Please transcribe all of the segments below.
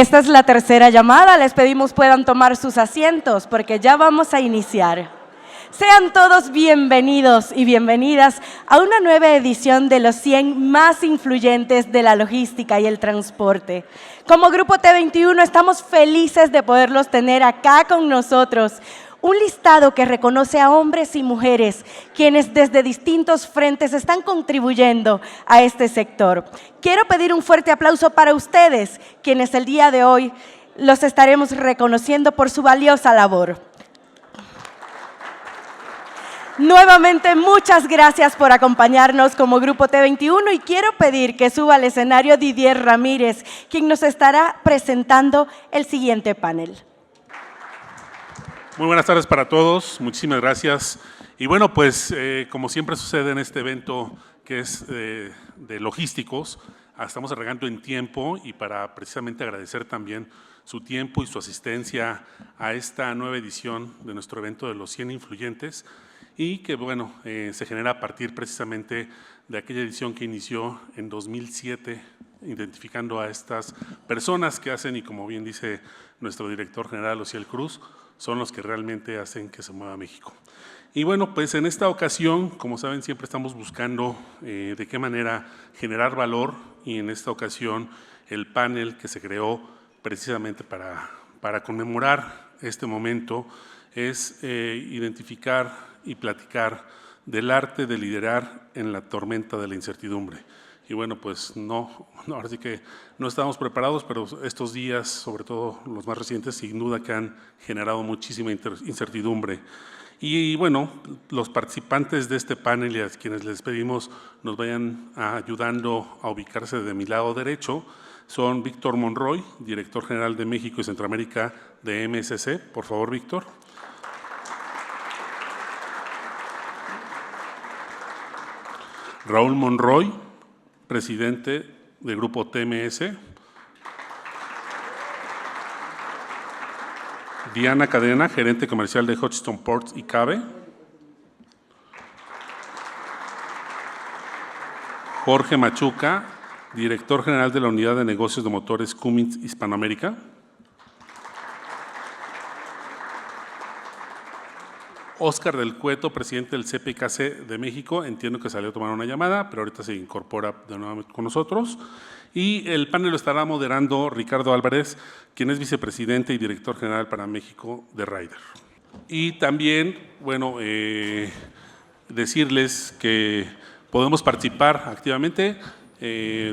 Esta es la tercera llamada, les pedimos puedan tomar sus asientos porque ya vamos a iniciar. Sean todos bienvenidos y bienvenidas a una nueva edición de los 100 más influyentes de la logística y el transporte. Como Grupo T21 estamos felices de poderlos tener acá con nosotros. Un listado que reconoce a hombres y mujeres quienes desde distintos frentes están contribuyendo a este sector. Quiero pedir un fuerte aplauso para ustedes, quienes el día de hoy los estaremos reconociendo por su valiosa labor. Nuevamente, muchas gracias por acompañarnos como Grupo T21 y quiero pedir que suba al escenario Didier Ramírez, quien nos estará presentando el siguiente panel. Muy buenas tardes para todos, muchísimas gracias. Y bueno, pues como siempre sucede en este evento que es de logísticos, estamos arrancando en tiempo y para precisamente agradecer también su tiempo y su asistencia a esta nueva edición de nuestro evento de los 100 influyentes y que bueno, se genera a partir precisamente de aquella edición que inició en 2007, identificando a estas personas que hacen, y como bien dice nuestro director general, Ociel Cruz, son los que realmente hacen que se mueva México. Y bueno, pues en esta ocasión, como saben, siempre estamos buscando de qué manera generar valor y en esta ocasión el panel que se creó precisamente para conmemorar este momento es identificar y platicar del arte de liderar en la tormenta de la incertidumbre. Y bueno, pues ahora sí que no estábamos preparados, pero estos días, sobre todo los más recientes, sin duda que han generado muchísima incertidumbre. Y bueno, los participantes de este panel y a quienes les pedimos nos vayan ayudando a ubicarse de mi lado derecho son Víctor Monroy, director general de México y Centroamérica de MSC. Por favor, Víctor. Raúl Monroy, presidente del Grupo TMS. Diana Cadena, gerente comercial de Hutchison Ports y CABE. Jorge Machuca, director general de la Unidad de Negocios de Motores Cummins Hispanoamérica. Óscar del Cueto, presidente del CPKC de México, entiendo que salió a tomar una llamada, pero ahorita se incorpora de nuevo con nosotros. Y el panel lo estará moderando Ricardo Álvarez, quien es vicepresidente y director general para México de Ryder. Y también, bueno, decirles que podemos participar activamente.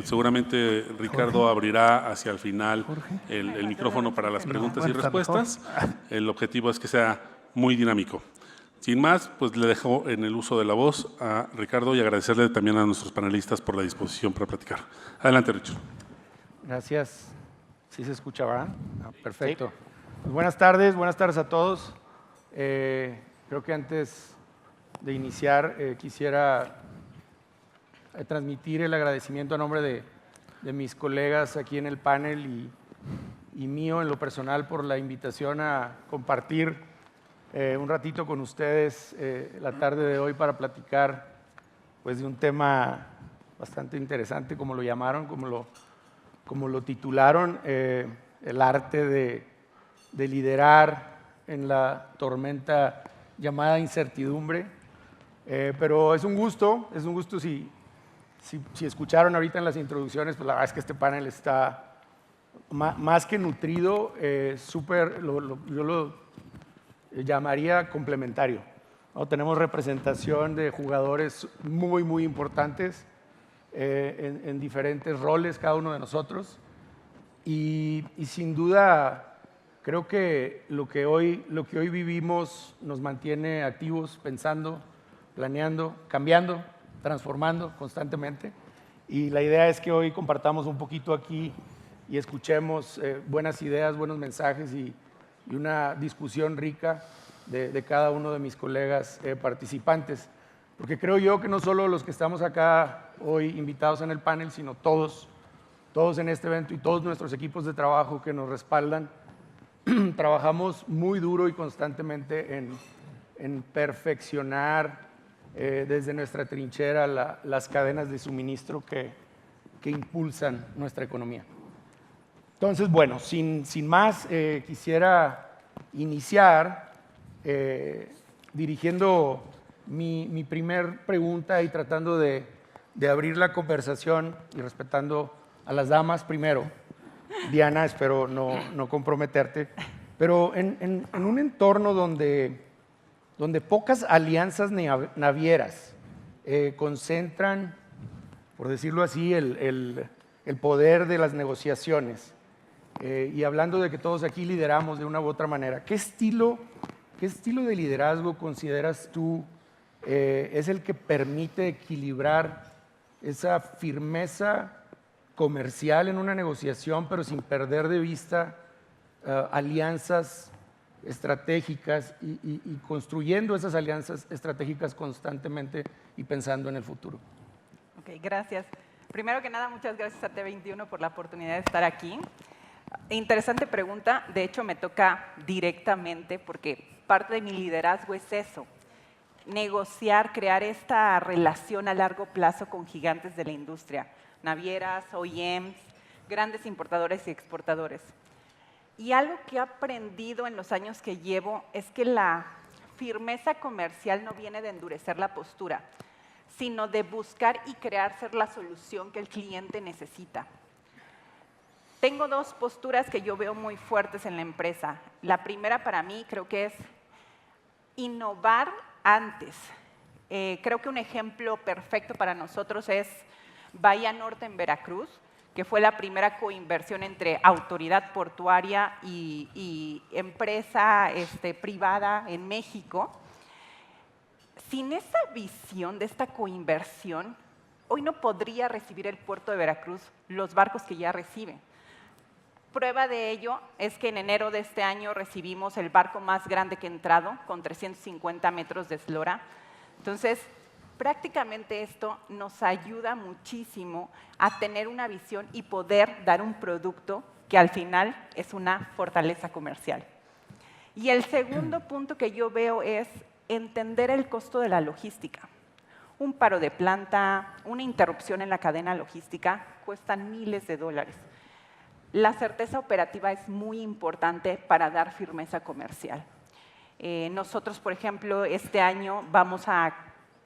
Seguramente Ricardo abrirá hacia el final el micrófono para las preguntas y respuestas. El objetivo es que sea muy dinámico. Sin más, pues le dejo en el uso de la voz a Ricardo y agradecerle también a nuestros panelistas por la disposición para platicar. Adelante, Richard. Gracias. ¿Sí se escucha, verdad? Perfecto. Sí. Pues buenas tardes a todos. Creo que antes de iniciar quisiera transmitir el agradecimiento a nombre de mis colegas aquí en el panel y mío en lo personal por la invitación a compartir un ratito con ustedes la tarde de hoy para platicar pues, de un tema bastante interesante, como lo llamaron, como lo titularon, el arte de liderar en la tormenta llamada incertidumbre. Pero es un gusto si escucharon ahorita en las introducciones, pues la verdad es que este panel está más que nutrido, yo lo llamaría complementario, ¿no? Tenemos representación de jugadores muy, muy importantes en diferentes roles cada uno de nosotros y sin duda creo que lo que hoy vivimos nos mantiene activos, pensando, planeando, cambiando, transformando constantemente y la idea es que hoy compartamos un poquito aquí y escuchemos buenas ideas, buenos mensajes y una discusión rica de cada uno de mis colegas participantes. Porque creo yo que no solo los que estamos acá hoy invitados en el panel, sino todos en este evento y todos nuestros equipos de trabajo que nos respaldan, trabajamos muy duro y constantemente en perfeccionar desde nuestra trinchera las cadenas de suministro que impulsan nuestra economía. Entonces, bueno, sin más, quisiera iniciar dirigiendo mi primer pregunta y tratando de abrir la conversación y respetando a las damas primero. Diana, espero no comprometerte, pero en un entorno donde pocas alianzas navieras concentran, por decirlo así, el poder de las negociaciones, y hablando de que todos aquí lideramos de una u otra manera, ¿qué estilo de liderazgo consideras tú es el que permite equilibrar esa firmeza comercial en una negociación, pero sin perder de vista alianzas estratégicas y construyendo esas alianzas estratégicas constantemente y pensando en el futuro? Ok, gracias. Primero que nada, muchas gracias a T21 por la oportunidad de estar aquí. Interesante pregunta, de hecho me toca directamente porque parte de mi liderazgo es eso, negociar, crear esta relación a largo plazo con gigantes de la industria, navieras, OEMs, grandes importadores y exportadores. Y algo que he aprendido en los años que llevo es que la firmeza comercial no viene de endurecer la postura, sino de buscar y crear ser la solución que el cliente necesita. Tengo dos posturas que yo veo muy fuertes en la empresa. La primera para mí creo que es innovar antes. Creo que un ejemplo perfecto para nosotros es Bahía Norte en Veracruz, que fue la primera coinversión entre autoridad portuaria y empresa privada en México. Sin esa visión de esta coinversión, hoy no podría recibir el puerto de Veracruz los barcos que ya recibe. Prueba de ello es que en enero de este año recibimos el barco más grande que ha entrado, con 350 metros de eslora. Entonces, prácticamente esto nos ayuda muchísimo a tener una visión y poder dar un producto que al final es una fortaleza comercial. Y el segundo punto que yo veo es entender el costo de la logística. Un paro de planta, una interrupción en la cadena logística cuestan miles de dólares. La certeza operativa es muy importante para dar firmeza comercial. Nosotros, por ejemplo, este año vamos a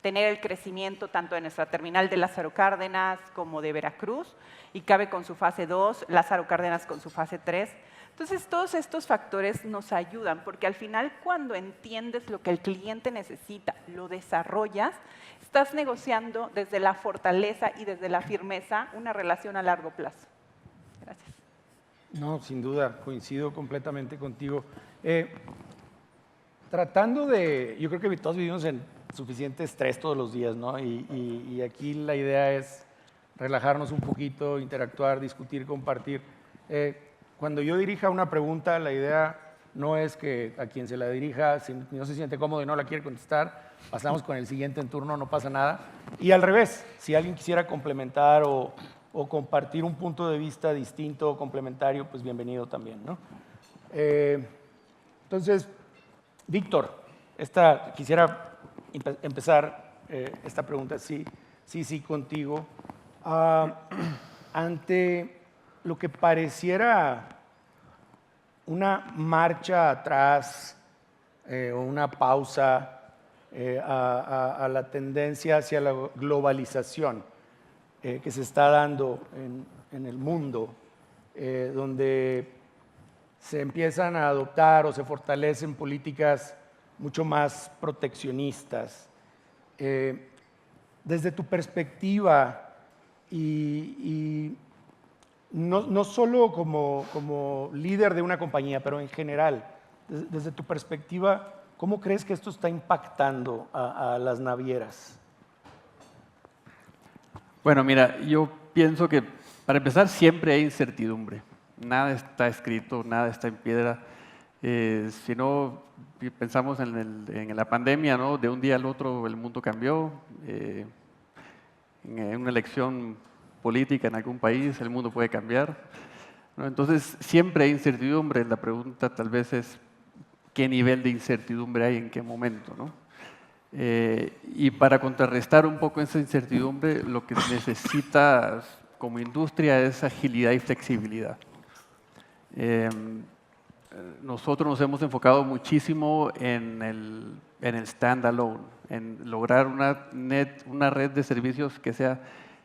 tener el crecimiento tanto de nuestra terminal de Lázaro Cárdenas como de Veracruz, y cabe con su fase 2, Lázaro Cárdenas con su fase 3. Entonces, todos estos factores nos ayudan, porque al final, cuando entiendes lo que el cliente necesita, lo desarrollas, estás negociando desde la fortaleza y desde la firmeza una relación a largo plazo. Gracias. No, sin duda, coincido completamente contigo. Tratando de, yo creo que todos vivimos en suficiente estrés todos los días, ¿no? Y aquí la idea es relajarnos un poquito, interactuar, discutir, compartir. Cuando yo dirija una pregunta, la idea no es que a quien se la dirija, si no se siente cómodo y no la quiere contestar, pasamos con el siguiente en turno, no pasa nada. Y al revés, si alguien quisiera complementar o compartir un punto de vista distinto o complementario, pues bienvenido también, ¿no? Entonces, Víctor, quisiera empezar esta pregunta, sí, contigo. Ante lo que pareciera una marcha atrás o una pausa a la tendencia hacia la globalización que se está dando en el mundo, donde se empiezan a adoptar o se fortalecen políticas mucho más proteccionistas. Desde tu perspectiva, y no solo como líder de una compañía, pero en general, desde tu perspectiva, ¿cómo crees que esto está impactando a las navieras? Bueno, mira, yo pienso que para empezar siempre hay incertidumbre. Nada está escrito, nada está en piedra. Si no pensamos en la pandemia, ¿no? De un día al otro el mundo cambió. En una elección política en algún país el mundo puede cambiar, ¿no? Entonces siempre hay incertidumbre. La pregunta tal vez es qué nivel de incertidumbre hay en qué momento, ¿no? Y para contrarrestar un poco esa incertidumbre, lo que necesitas como industria es agilidad y flexibilidad. Nosotros nos hemos enfocado muchísimo en el standalone, en lograr una red de servicios que sea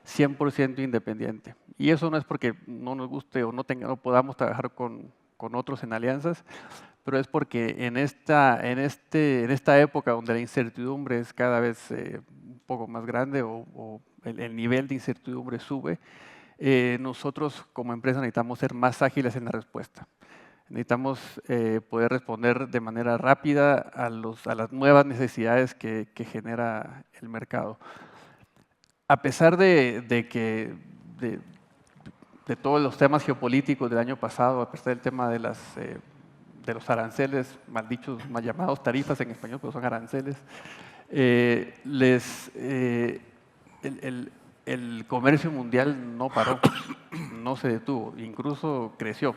100% independiente. Y eso no es porque no nos guste o no podamos trabajar con otros en alianzas, pero es porque en esta época donde la incertidumbre es cada vez un poco más grande o el nivel de incertidumbre sube, nosotros como empresa necesitamos ser más ágiles en la respuesta. Necesitamos poder responder de manera rápida a las nuevas necesidades que genera el mercado. A pesar de todos los temas geopolíticos del año pasado, a pesar del tema de los aranceles, mal llamados tarifas en español, pero son aranceles, el comercio mundial no paró, no se detuvo, incluso creció.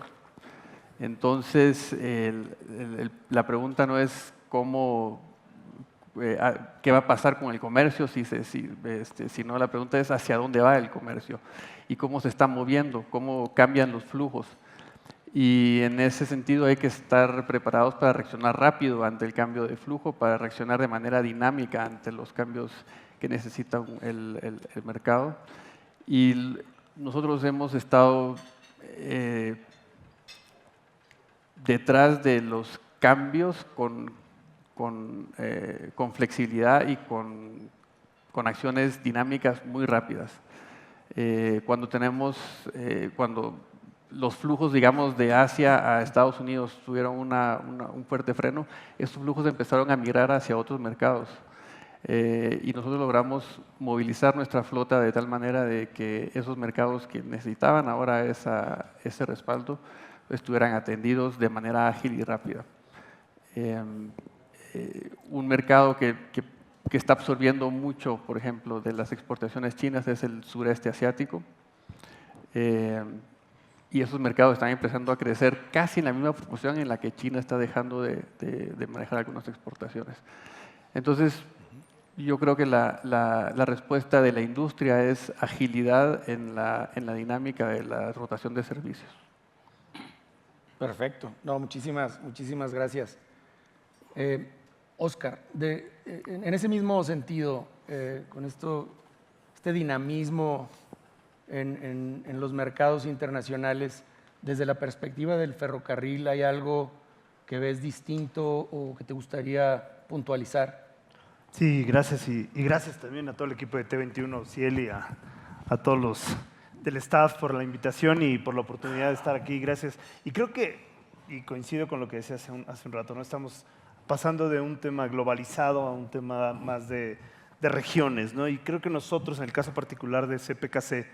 Entonces, la pregunta no es qué va a pasar con el comercio, sino la pregunta es hacia dónde va el comercio y cómo se está moviendo, cómo cambian los flujos. Y en ese sentido hay que estar preparados para reaccionar rápido ante el cambio de flujo, para reaccionar de manera dinámica ante los cambios que necesita el mercado. Y nosotros hemos estado detrás de los cambios con flexibilidad y con acciones dinámicas muy rápidas. Cuando los flujos, digamos, de Asia a Estados Unidos tuvieron un fuerte freno, estos flujos empezaron a migrar hacia otros mercados. Y nosotros logramos movilizar nuestra flota de tal manera de que esos mercados que necesitaban ahora ese respaldo estuvieran atendidos de manera ágil y rápida. Un mercado que está absorbiendo mucho, por ejemplo, de las exportaciones chinas es el sureste asiático. Y esos mercados están empezando a crecer casi en la misma proporción en la que China está dejando de manejar algunas exportaciones. Entonces, yo creo que la respuesta de la industria es agilidad en la dinámica de la rotación de servicios. Perfecto. No, muchísimas gracias. Óscar, en ese mismo sentido, con este dinamismo en los mercados internacionales, desde la perspectiva del ferrocarril, ¿hay algo que ves distinto o que te gustaría puntualizar? Sí, gracias y gracias también a todo el equipo de T21, Ciel y a todos los del staff por la invitación y por la oportunidad de estar aquí. Gracias. Y creo que, y coincido con lo que decía hace un rato, ¿no? Estamos pasando de un tema globalizado a un tema más de regiones, ¿no? Y creo que nosotros, en el caso particular de CPKC,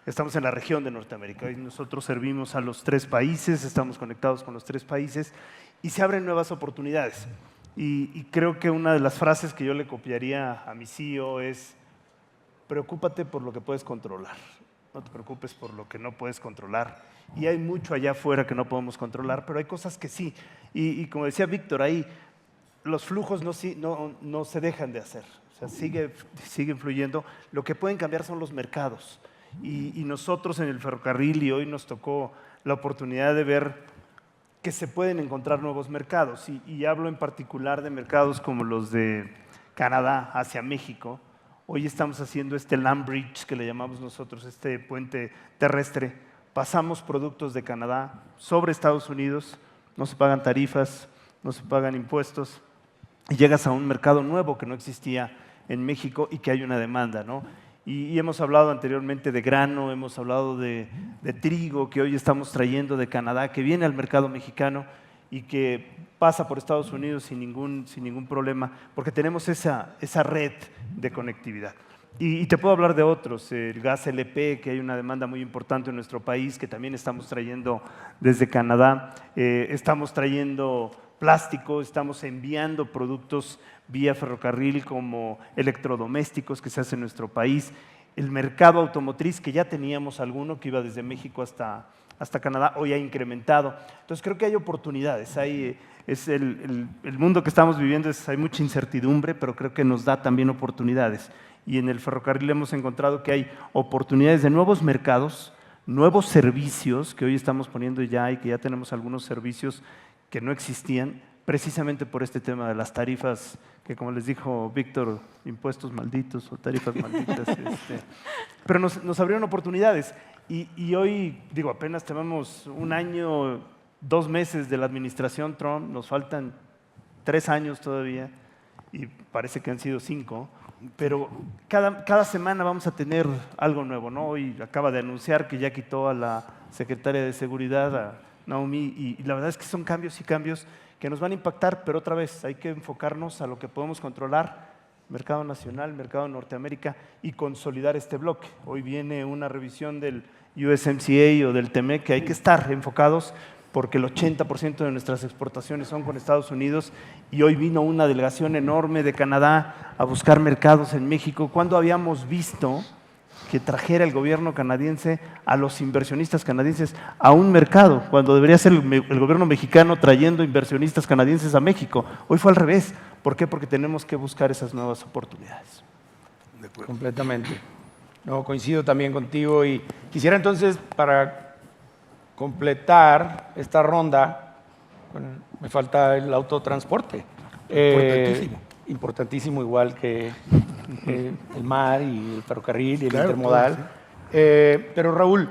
estamos en la región de Norteamérica y nosotros servimos a los 3 países, estamos conectados con los 3 países y se abren nuevas oportunidades. Y creo que una de las frases que yo le copiaría a mi CEO es: preocúpate por lo que puedes controlar, no te preocupes por lo que no puedes controlar. Y hay mucho allá afuera que no podemos controlar, pero hay cosas que sí. Y como decía Víctor ahí, los flujos no se dejan de hacer, o sea, siguen fluyendo. Lo que pueden cambiar son los mercados. Y nosotros en el ferrocarril, y hoy nos tocó la oportunidad de ver que se pueden encontrar nuevos mercados. Y hablo en particular de mercados como los de Canadá hacia México. Hoy estamos haciendo este land bridge que le llamamos nosotros, este puente terrestre. Pasamos productos de Canadá sobre Estados Unidos, no se pagan tarifas, no se pagan impuestos, y llegas a un mercado nuevo que no existía en México y que hay una demanda, ¿no? Y hemos hablado anteriormente de grano, hemos hablado de trigo que hoy estamos trayendo de Canadá, que viene al mercado mexicano y que pasa por Estados Unidos sin ningún problema, porque tenemos esa red de conectividad. Y te puedo hablar de otros, el gas LP, que hay una demanda muy importante en nuestro país, que también estamos trayendo desde Canadá. Estamos trayendo plástico, estamos enviando productos vía ferrocarril como electrodomésticos que se hacen en nuestro país. El mercado automotriz, que ya teníamos alguno que iba desde México hasta Canadá, hoy ha incrementado. Entonces creo que hay oportunidades. El mundo que estamos viviendo hay mucha incertidumbre, pero creo que nos da también oportunidades. Y en el ferrocarril hemos encontrado que hay oportunidades de nuevos mercados, nuevos servicios que hoy estamos poniendo ya y que ya tenemos algunos servicios que no existían, precisamente por este tema de las tarifas, que como les dijo Víctor, impuestos malditos o tarifas malditas. Pero nos abrieron oportunidades y hoy, digo, apenas tenemos 1 año, 2 meses de la administración Trump, nos faltan 3 años todavía y parece que han sido 5, pero cada semana vamos a tener algo nuevo, ¿no? Hoy acaba de anunciar que ya quitó a la secretaria de Seguridad, a Naomi, y la verdad es que son cambios y cambios que nos van a impactar, pero otra vez hay que enfocarnos a lo que podemos controlar, mercado nacional, mercado de Norteamérica, y consolidar este bloque. Hoy viene una revisión del USMCA o del TEMEC, que hay que estar enfocados porque el 80% de nuestras exportaciones son con Estados Unidos, y hoy vino una delegación enorme de Canadá a buscar mercados en México. ¿Cuándo habíamos visto que trajera el gobierno canadiense a los inversionistas canadienses a un mercado, cuando debería ser el gobierno mexicano trayendo inversionistas canadienses a México? Hoy fue al revés. ¿Por qué? Porque tenemos que buscar esas nuevas oportunidades. Completamente. No, coincido también contigo y quisiera entonces, para completar esta ronda, bueno, me falta el autotransporte. Importantísimo. Importantísimo, igual que el mar y el ferrocarril y el Claro, intermodal. todo, Pero Raúl,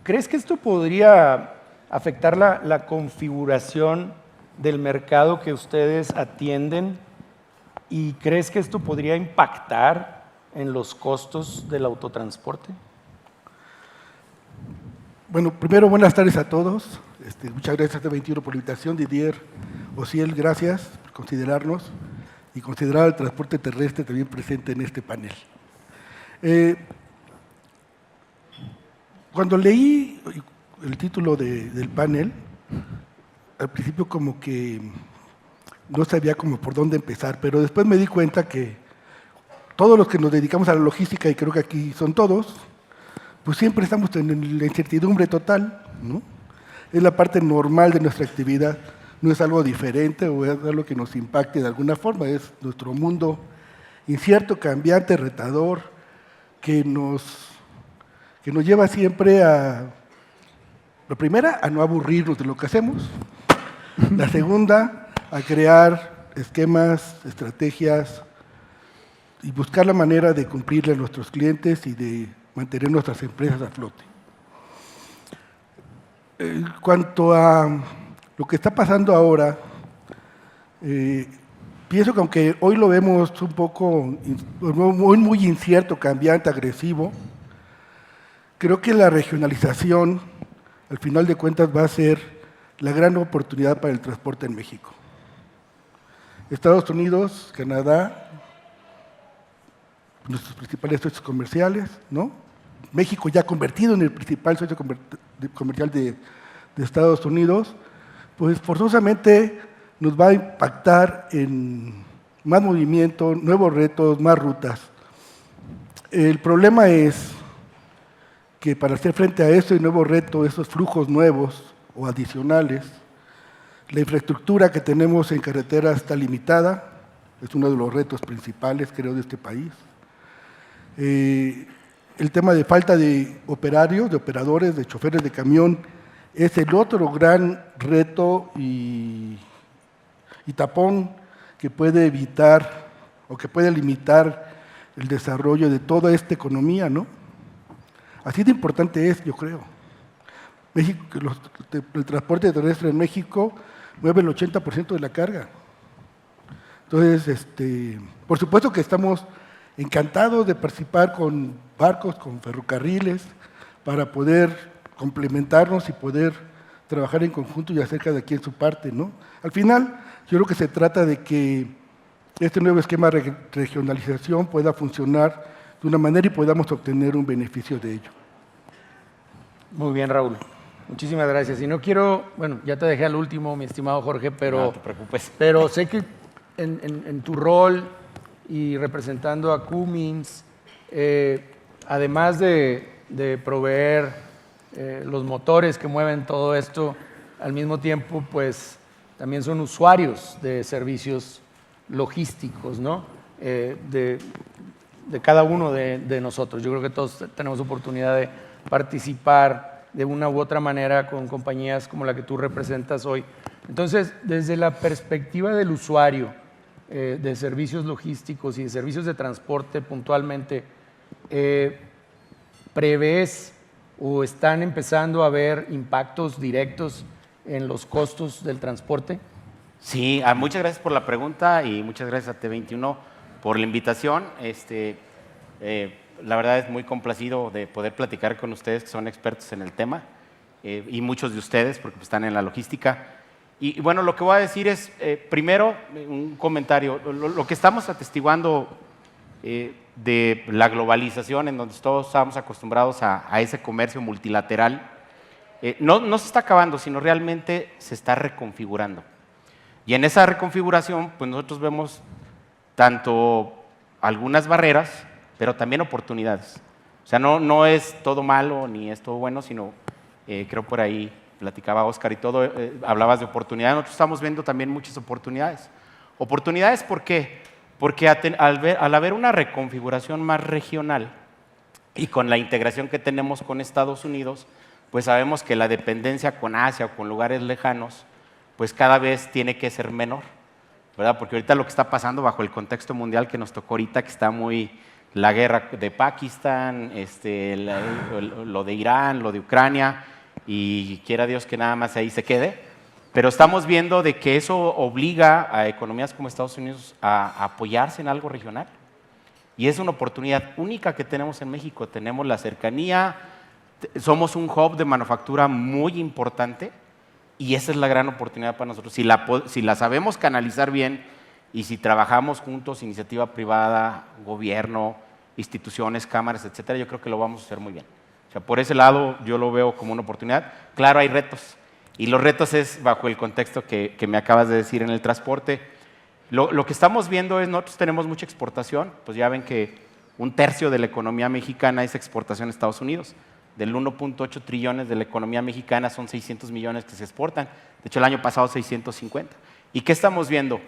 ¿crees que esto podría afectar la configuración del mercado que ustedes atienden? ¿Y crees que esto podría impactar en los costos del autotransporte? Bueno, primero, buenas tardes a todos. Muchas gracias a T21 por la invitación. Didier, Ociel, gracias por considerarnos y considerar el transporte terrestre también presente en este panel. Cuando leí el título del panel, al principio como que no sabía como por dónde empezar, pero después me di cuenta que todos los que nos dedicamos a la logística, y creo que aquí son todos, pues siempre estamos en la incertidumbre total, ¿no? Es la parte normal de nuestra actividad, no es algo diferente o es algo que nos impacte de alguna forma, es nuestro mundo incierto, cambiante, retador, que nos lleva siempre a, la primera, a no aburrirnos de lo que hacemos, la segunda, a crear esquemas, estrategias y buscar la manera de cumplirle a nuestros clientes y de mantener nuestras empresas a flote. En cuanto a lo que está pasando ahora, pienso que aunque hoy lo vemos un poco muy incierto, cambiante, agresivo, creo que la regionalización, al final de cuentas, va a ser la gran oportunidad para el transporte en México. Estados Unidos, Canadá, nuestros principales socios comerciales, ¿no? México ya convertido en el principal socio comercial de Estados Unidos, pues forzosamente nos va a impactar en más movimiento, nuevos retos, más rutas. El problema es que para hacer frente a ese nuevo reto, esos flujos nuevos o adicionales, la infraestructura que tenemos en carretera está limitada, es uno de los retos principales, creo, de este país. El tema de falta de operarios, de operadores, de choferes de camión, es el otro gran reto y tapón que puede evitar o que puede limitar el desarrollo de toda esta economía, ¿no? Así de importante es, yo creo. México, el transporte terrestre en México mueve el 80% de la carga. Entonces, por supuesto que estamos encantados de participar con barcos, con ferrocarriles, para poder complementarnos y poder trabajar en conjunto y hacer cada quien su parte, ¿no? Al final, yo creo que se trata de que este nuevo esquema de regionalización pueda funcionar de una manera y podamos obtener un beneficio de ello. Muy bien, Raúl. Muchísimas gracias. Y no quiero, bueno, ya te dejé al último, mi estimado Jorge, pero, No te preocupes. Pero sé que en tu rol y representando a Cummins, además de proveer los motores que mueven todo esto, al mismo tiempo, pues también son usuarios de servicios logísticos, ¿no? De cada uno de nosotros. Yo creo que todos tenemos oportunidad de participar de una u otra manera con compañías como la que tú representas hoy. Entonces, desde la perspectiva del usuario de servicios logísticos y de servicios de transporte puntualmente, ¿prevés o están empezando a haber impactos directos en los costos del transporte? Sí, muchas gracias por la pregunta y muchas gracias a T21 por la invitación. La verdad es muy complacido de poder platicar con ustedes que son expertos en el tema y muchos de ustedes porque están en la logística. Y bueno, lo que voy a decir es, primero, un comentario. Lo que estamos atestiguando de la globalización, en donde todos estamos acostumbrados a ese comercio multilateral, no se está acabando, sino realmente se está reconfigurando. Y en esa reconfiguración, pues nosotros vemos tanto algunas barreras, pero también oportunidades. O sea, no es todo malo ni es todo bueno, sino creo por ahí platicaba Oscar y todo, hablabas de oportunidades. Nosotros estamos viendo también muchas oportunidades. ¿Oportunidades por qué? Porque al haber una reconfiguración más regional y con la integración que tenemos con Estados Unidos, pues sabemos que la dependencia con Asia o con lugares lejanos, pues cada vez tiene que ser menor, ¿verdad? Porque ahorita lo que está pasando bajo el contexto mundial que nos tocó ahorita, que está muy la guerra de Pakistán, lo de Irán, lo de Ucrania, y quiera Dios que nada más ahí se quede, pero estamos viendo de que eso obliga a economías como Estados Unidos a apoyarse en algo regional. Y es una oportunidad única que tenemos en México. Tenemos la cercanía, somos un hub de manufactura muy importante y esa es la gran oportunidad para nosotros. Si la sabemos canalizar bien y si trabajamos juntos, iniciativa privada, gobierno, instituciones, cámaras, etcétera, yo creo que lo vamos a hacer muy bien. O sea, por ese lado yo lo veo como una oportunidad. Claro, hay retos. Y los retos es bajo el contexto que me acabas de decir en el transporte. Lo que estamos viendo es, nosotros tenemos mucha exportación, pues ya ven que 1/3 de la economía mexicana es exportación a Estados Unidos. Del 1.8 trillones de la economía mexicana son 600 millones que se exportan. De hecho, el año pasado 650. ¿Y qué estamos viendo?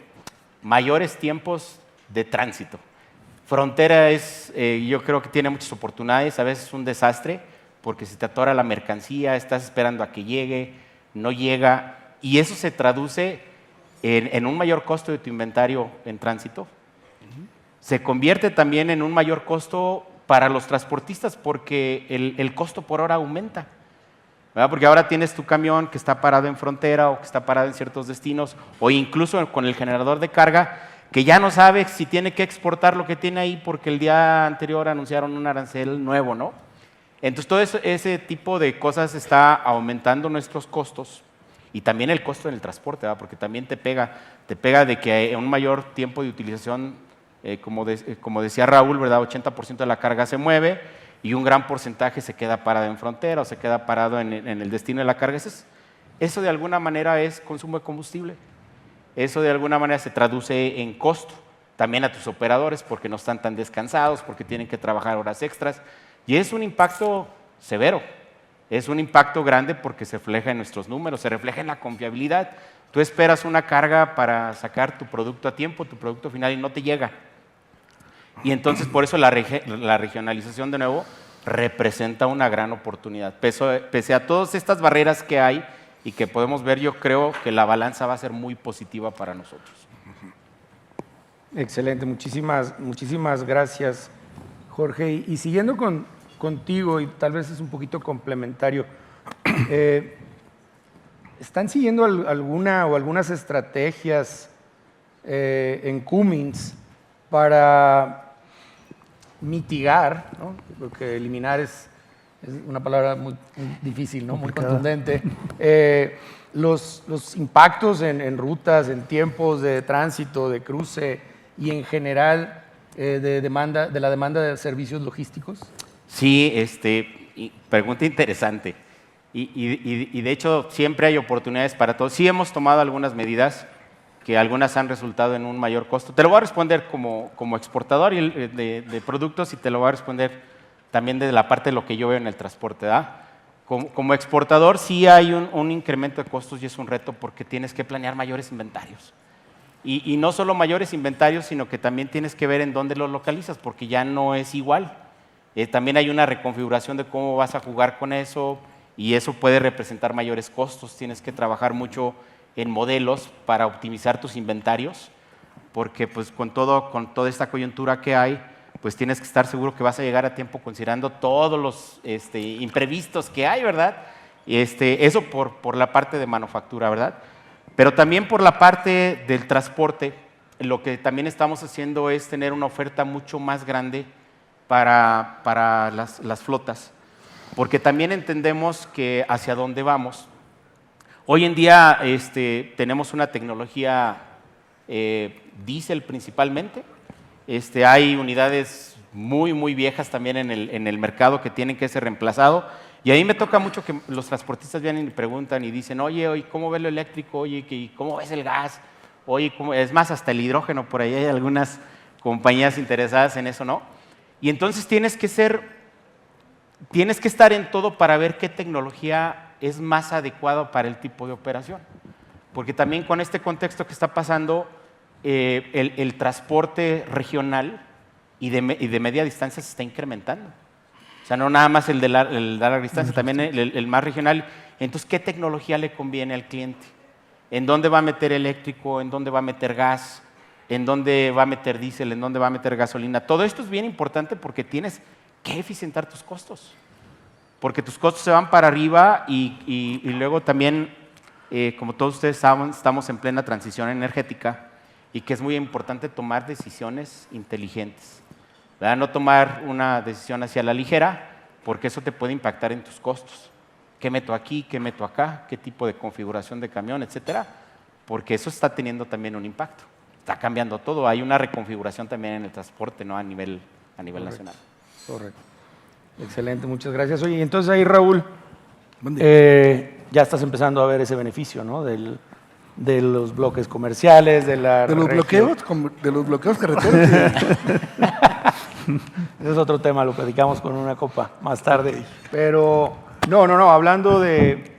Mayores tiempos de tránsito. Frontera yo creo que tiene muchas oportunidades, a veces es un desastre, porque se te atora la mercancía, estás esperando a que llegue, no llega, y eso se traduce en un mayor costo de tu inventario en tránsito. Se convierte también en un mayor costo para los transportistas, porque el costo por hora aumenta, ¿verdad? Porque ahora tienes tu camión que está parado en frontera o que está parado en ciertos destinos, o incluso con el generador de carga, que ya no sabe si tiene que exportar lo que tiene ahí porque el día anterior anunciaron un arancel nuevo, ¿no? Entonces, todo ese tipo de cosas está aumentando nuestros costos y también el costo del transporte, ¿verdad? Porque también te pega de que hay un mayor tiempo de utilización, como decía Raúl, ¿verdad? 80% de la carga se mueve y un gran porcentaje se queda parado en frontera o se queda parado en el destino de la carga. Eso de alguna manera es consumo de combustible. Eso de alguna manera se traduce en costo también a tus operadores porque no están tan descansados, porque tienen que trabajar horas extras. Y es un impacto severo, es un impacto grande porque se refleja en nuestros números, se refleja en la confiabilidad. Tú esperas una carga para sacar tu producto a tiempo, tu producto final, y no te llega. Y entonces por eso la regionalización de nuevo representa una gran oportunidad. Pese a todas estas barreras que hay y que podemos ver, yo creo que la balanza va a ser muy positiva para nosotros. Excelente, muchísimas gracias, Jorge. Y siguiendo contigo, y tal vez es un poquito complementario, ¿están siguiendo algunas estrategias en Cummins para mitigar, ¿no? Porque eliminar es una palabra muy difícil, ¿no? Muy contundente, los impactos en rutas, en tiempos de tránsito, de cruce y en general de la demanda de servicios logísticos? Sí, pregunta interesante. Y de hecho siempre hay oportunidades para todos. Sí hemos tomado algunas medidas que algunas han resultado en un mayor costo. Te lo voy a responder como exportador de productos y te lo voy a responder también de la parte de lo que yo veo en el transporte, ¿verdad? Como exportador sí hay un incremento de costos y es un reto porque tienes que planear mayores inventarios. Y no solo mayores inventarios, sino que también tienes que ver en dónde los localizas porque ya no es igual. También hay una reconfiguración de cómo vas a jugar con eso y eso puede representar mayores costos. Tienes que trabajar mucho en modelos para optimizar tus inventarios, porque pues con toda esta coyuntura que hay, pues tienes que estar seguro que vas a llegar a tiempo considerando todos los imprevistos que hay, ¿verdad? Eso por la parte de manufactura, ¿verdad? Pero también por la parte del transporte, lo que también estamos haciendo es tener una oferta mucho más grande para las flotas, porque también entendemos que hacia dónde vamos. Hoy en día tenemos una tecnología diésel principalmente. Hay unidades muy, muy viejas también en el mercado que tienen que ser reemplazado. Y ahí me toca mucho que los transportistas vienen y preguntan y dicen, oye, ¿cómo ves lo eléctrico? Oye, ¿cómo ves el gas? Oye, es más, hasta el hidrógeno, por ahí hay algunas compañías interesadas en eso, ¿no? Y entonces tienes que estar en todo para ver qué tecnología es más adecuada para el tipo de operación. Porque también con este contexto que está pasando, el transporte regional y de media distancia se está incrementando. O sea, no nada más el de larga distancia, también el más regional. Entonces, ¿qué tecnología le conviene al cliente? ¿En dónde va a meter eléctrico? ¿En dónde va a meter gas? ¿En dónde va a meter diésel? ¿En dónde va a meter gasolina? Todo esto es bien importante porque tienes que eficientar tus costos. Porque tus costos se van para arriba y luego también, como todos ustedes saben, estamos en plena transición energética y que es muy importante tomar decisiones inteligentes, ¿verdad? No tomar una decisión hacia la ligera, porque eso te puede impactar en tus costos. ¿Qué meto aquí? ¿Qué meto acá? ¿Qué tipo de configuración de camión? Etcétera. Porque eso está teniendo también un impacto. Está cambiando todo. Hay una reconfiguración también en el transporte, ¿no? a nivel nacional. Correcto. Excelente, muchas gracias. Oye, entonces ahí, Raúl, ya estás empezando a ver ese beneficio, ¿no? De los bloques comerciales, de los bloqueos carreteros. Ese es otro tema, lo platicamos con una copa más tarde. Pero, no, hablando de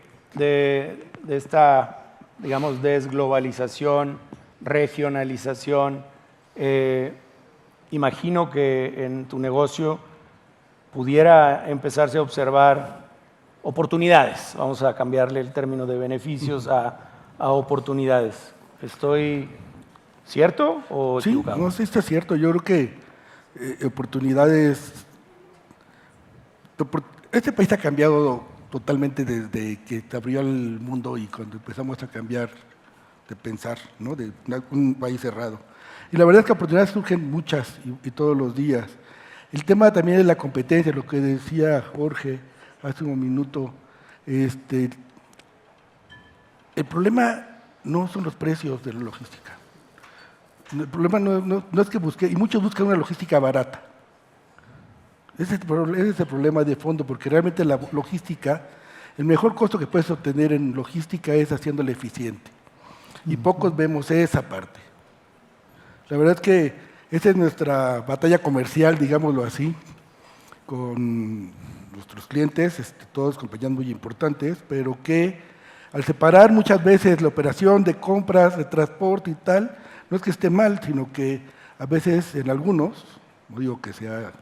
esta, digamos, desglobalización, regionalización, imagino que en tu negocio pudiera empezarse a observar oportunidades. Vamos a cambiarle el término de beneficios a oportunidades. ¿Estoy cierto o equivocado? Sí, no, sí está cierto. Yo creo que oportunidades... Este país ha cambiado totalmente desde que se abrió el mundo y cuando empezamos a cambiar de pensar, ¿no? De un país cerrado. Y la verdad es que oportunidades surgen muchas y todos los días. El tema también es la competencia, lo que decía Jorge hace un minuto. El problema no son los precios de la logística. El problema no es que busque, y muchos buscan una logística barata. Ese es el problema de fondo, porque realmente la logística, el mejor costo que puedes obtener en logística es haciéndola eficiente. Y pocos vemos esa parte. La verdad es que esa es nuestra batalla comercial, digámoslo así, con nuestros clientes, todos compañías muy importantes, pero que al separar muchas veces la operación de compras, de transporte y tal, no es que esté mal, sino que a veces en algunos, no digo que sea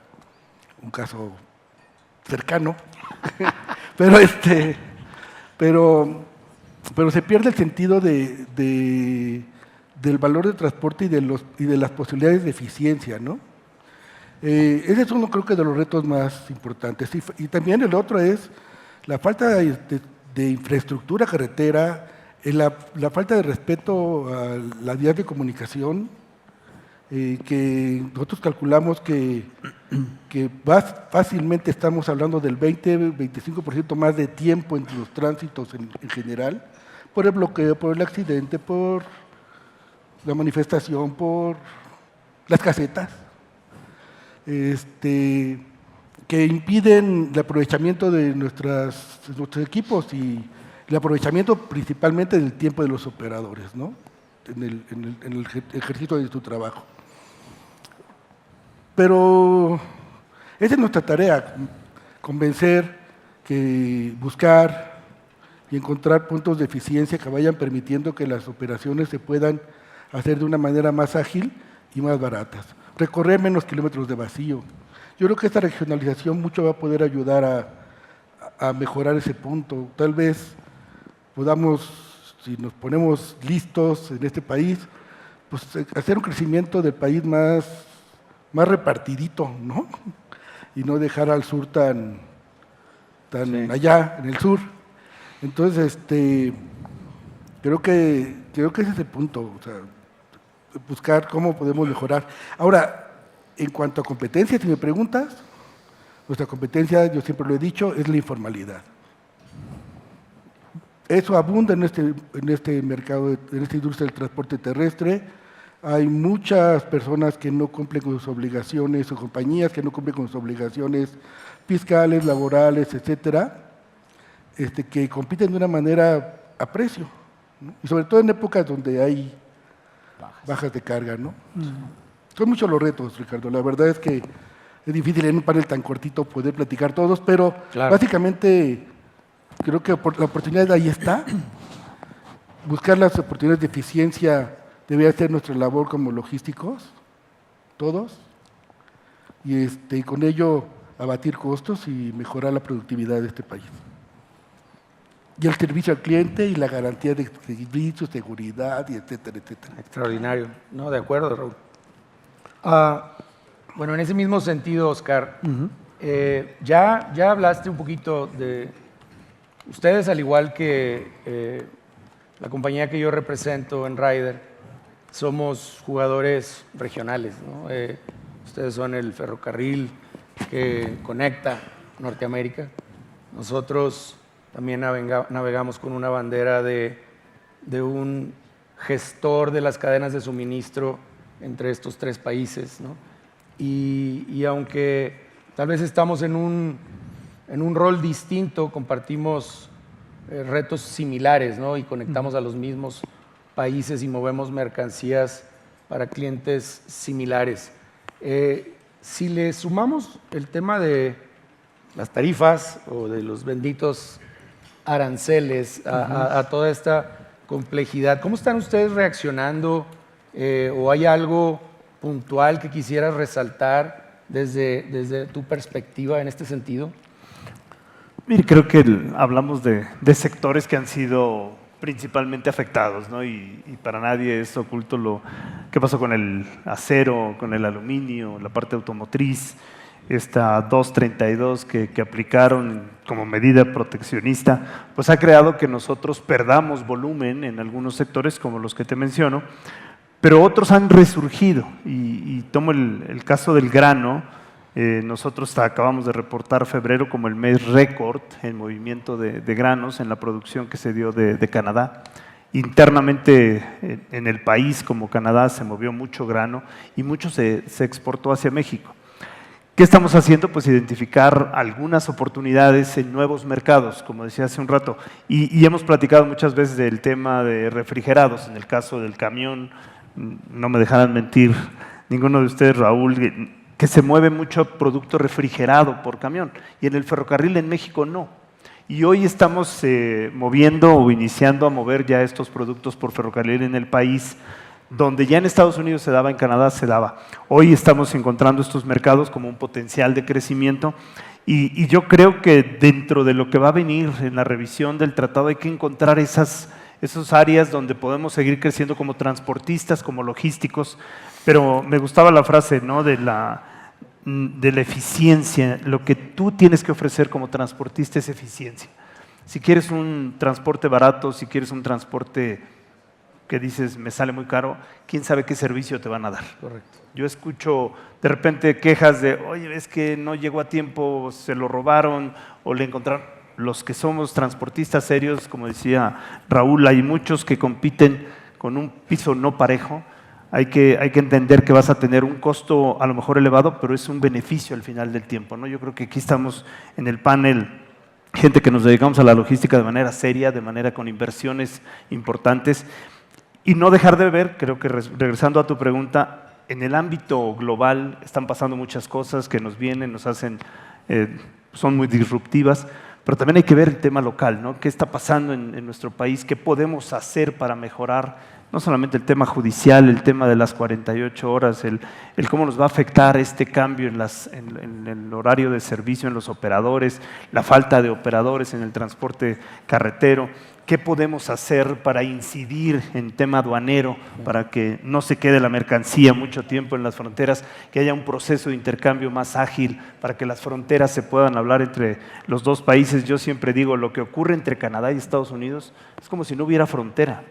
un caso cercano, pero se pierde el sentido del valor del transporte y de las posibilidades de eficiencia, ¿no? Ese es uno, creo que, de los retos más importantes. Y también el otro es la falta de infraestructura carretera, la falta de respeto a las vías de comunicación, que nosotros calculamos que fácilmente estamos hablando del 20-25% más de tiempo entre los tránsitos en general, por el bloqueo, por el accidente, por la manifestación, por las casetas, que impiden el aprovechamiento de nuestros equipos y el aprovechamiento principalmente del tiempo de los operadores, ¿no? en el ejercicio de su trabajo. Pero esa es nuestra tarea, convencer, buscar y encontrar puntos de eficiencia que vayan permitiendo que las operaciones se puedan hacer de una manera más ágil y más baratas. Recorrer menos kilómetros de vacío. Yo creo que esta regionalización mucho va a poder ayudar a mejorar ese punto. Tal vez podamos, si nos ponemos listos en este país, pues hacer un crecimiento del país más repartidito, ¿no? Y no dejar al sur tan allá, en el sur. Entonces, creo que ese es el punto, o sea, buscar cómo podemos mejorar. Ahora, en cuanto a competencia, si me preguntas, nuestra competencia, yo siempre lo he dicho, es la informalidad. Eso abunda en este mercado, en esta industria del transporte terrestre. Hay muchas personas que no cumplen con sus obligaciones, o compañías que no cumplen con sus obligaciones fiscales, laborales, etcétera, que compiten de una manera a precio, ¿no? Y sobre todo en épocas donde hay bajas de carga, ¿no? Son muchos los retos, Ricardo. La verdad es que es difícil en un panel tan cortito poder platicar todos, pero básicamente creo que la oportunidad ahí está. Buscar las oportunidades de eficiencia debe ser nuestra labor como logísticos, todos, y con ello abatir costos y mejorar la productividad de este país. Y el servicio al cliente y la garantía de servicio, seguridad, y etcétera, etcétera. Extraordinario. No, de acuerdo, Raúl. Bueno, en ese mismo sentido, Oscar, ya hablaste un poquito de ustedes, al igual que la compañía que yo represento en Ryder, somos jugadores regionales, ¿no? Ustedes son el ferrocarril que conecta Norteamérica. Nosotros también navegamos con una bandera de un gestor de las cadenas de suministro entre estos tres países, ¿no? Y aunque tal vez estamos en un rol distinto, compartimos retos similares, ¿no? Y conectamos a los mismos países y movemos mercancías para clientes similares. Si le sumamos el tema de las tarifas o de los benditos aranceles a toda esta complejidad, ¿cómo están ustedes reaccionando? ¿O hay algo puntual que quisieras resaltar desde tu perspectiva en este sentido? Mire, creo que hablamos de sectores que han sido principalmente afectados, ¿no? Y para nadie es oculto lo que pasó con el acero, con el aluminio, la parte automotriz, esta 232 que aplicaron como medida proteccionista, pues ha creado que nosotros perdamos volumen en algunos sectores como los que te menciono, pero otros han resurgido. Y tomo el caso del grano. Nosotros acabamos de reportar febrero como el mes récord en movimiento de granos en la producción que se dio de Canadá. Internamente en el país como Canadá se movió mucho grano y mucho se exportó hacia México. ¿Qué estamos haciendo? Pues identificar algunas oportunidades en nuevos mercados, como decía hace un rato, y hemos platicado muchas veces del tema de refrigerados. En el caso del camión, no me dejarán mentir ninguno de ustedes, Raúl, que se mueve mucho producto refrigerado por camión, y en el ferrocarril en México no. Y hoy estamos moviendo o iniciando a mover ya estos productos por ferrocarril en el país, donde ya en Estados Unidos se daba, en Canadá se daba. Hoy estamos encontrando estos mercados como un potencial de crecimiento, y yo creo que dentro de lo que va a venir en la revisión del tratado hay que encontrar esas áreas donde podemos seguir creciendo como transportistas, como logísticos. Pero me gustaba la frase, ¿no?, de la eficiencia. Lo que tú tienes que ofrecer como transportista es eficiencia. Si quieres un transporte barato, si quieres un transporte que dices me sale muy caro, quién sabe qué servicio te van a dar. Correcto. Yo escucho de repente quejas de, oye, es que no llegó a tiempo, se lo robaron o le encontraron. Los que somos transportistas serios, como decía Raúl, hay muchos que compiten con un piso no parejo. Hay que entender que vas a tener un costo a lo mejor elevado, pero es un beneficio al final del tiempo, ¿no? Yo creo que aquí estamos en el panel, gente que nos dedicamos a la logística de manera seria, de manera con inversiones importantes, y no dejar de ver, creo que regresando a tu pregunta, en el ámbito global están pasando muchas cosas que nos vienen, nos hacen, son muy disruptivas, pero también hay que ver el tema local, ¿no? ¿Qué está pasando en nuestro país? ¿Qué podemos hacer para mejorar no solamente el tema judicial, el tema de las 48 horas, el cómo nos va a afectar este cambio en el horario de servicio en los operadores, la falta de operadores en el transporte carretero. ¿Qué podemos hacer para incidir en tema aduanero, para que no se quede la mercancía mucho tiempo en las fronteras, que haya un proceso de intercambio más ágil, para que las fronteras se puedan hablar entre los dos países? Yo siempre digo, lo que ocurre entre Canadá y Estados Unidos es como si no hubiera frontera.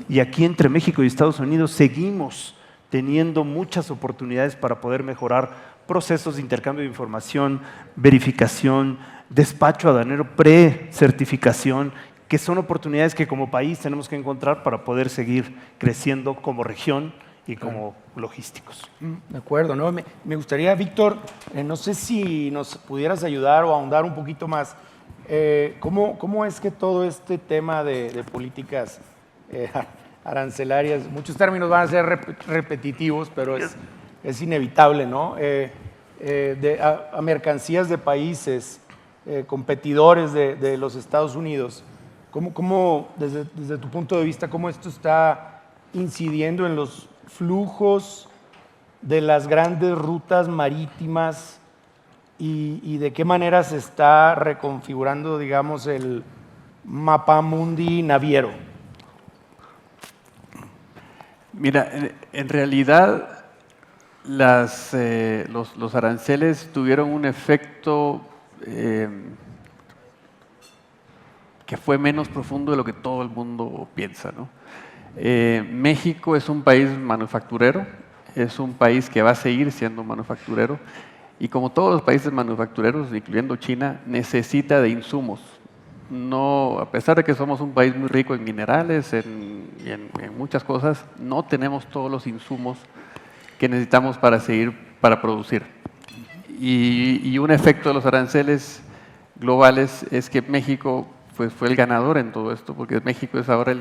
Y aquí entre México y Estados Unidos seguimos teniendo muchas oportunidades para poder mejorar procesos de intercambio de información, verificación, despacho aduanero, pre-certificación, que son oportunidades que como país tenemos que encontrar para poder seguir creciendo como región y como logísticos. De acuerdo, ¿no? Me gustaría, Víctor, no sé si nos pudieras ayudar o ahondar un poquito más. ¿Cómo es que todo este tema de políticas arancelarias, muchos términos van a ser repetitivos, pero es inevitable, ¿no? A mercancías de países competidores de los Estados Unidos, ¿cómo desde tu punto de vista, cómo esto está incidiendo en los flujos de las grandes rutas marítimas y de qué manera se está reconfigurando, digamos, el mapamundi naviero? Mira, en realidad los aranceles tuvieron un efecto que fue menos profundo de lo que todo el mundo piensa, ¿no? México es un país manufacturero, es un país que va a seguir siendo manufacturero y como todos los países manufactureros, incluyendo China, necesita de insumos. No, a pesar de que somos un país muy rico en minerales y en muchas cosas, no tenemos todos los insumos que necesitamos para producir. Y un efecto de los aranceles globales es que México pues, fue el ganador en todo esto, porque México es ahora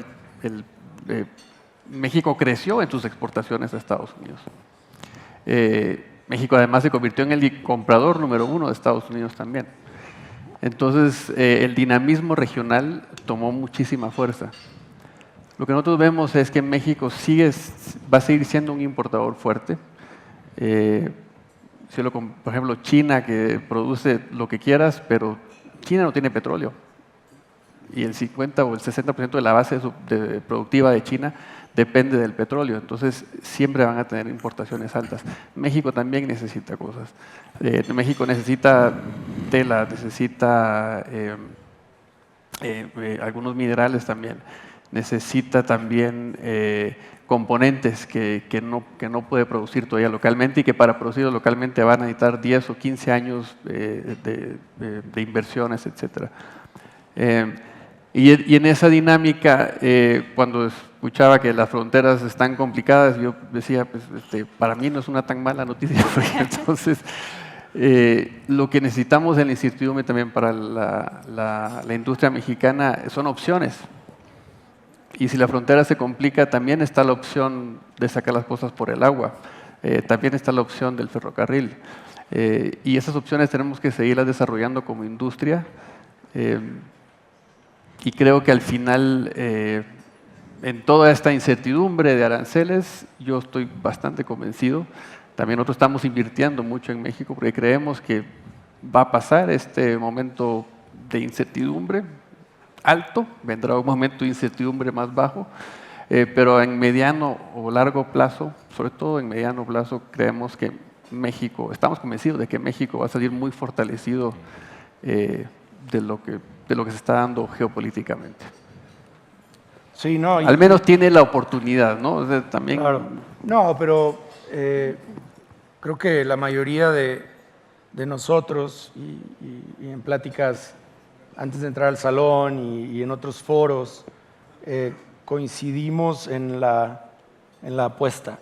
México creció en sus exportaciones a Estados Unidos. México además se convirtió en el comprador número 1 de Estados Unidos también. Entonces, el dinamismo regional tomó muchísima fuerza. Lo que nosotros vemos es que México va a seguir siendo un importador fuerte. Por ejemplo, China, que produce lo que quieras, pero China no tiene petróleo. Y el 50 o el 60% de la base productiva de China depende del petróleo, entonces siempre van a tener importaciones altas. México también necesita cosas. México necesita tela, necesita algunos minerales también, necesita también componentes que no puede producir todavía localmente y que para producirlos localmente van a necesitar 10 o 15 años de inversiones, etc. Y en esa dinámica, cuando escuchaba que las fronteras están complicadas, yo decía, pues, para mí no es una tan mala noticia, porque entonces lo que necesitamos en la incertidumbre también para la industria mexicana son opciones. Y si la frontera se complica, también está la opción de sacar las cosas por el agua, también está la opción del ferrocarril. Y esas opciones tenemos que seguirlas desarrollando como industria. Y creo que al final, en toda esta incertidumbre de aranceles, yo estoy bastante convencido. También nosotros estamos invirtiendo mucho en México porque creemos que va a pasar este momento de incertidumbre alto, vendrá un momento de incertidumbre más bajo, pero en mediano o largo plazo, sobre todo en mediano plazo, creemos que México, estamos convencidos de que México va a salir muy fortalecido de lo que se está dando geopolíticamente. Sí, no, al menos tiene la oportunidad, ¿no? O sea, también. Claro. No, pero creo que la mayoría de nosotros, y en pláticas antes de entrar al salón y en otros foros, coincidimos en la apuesta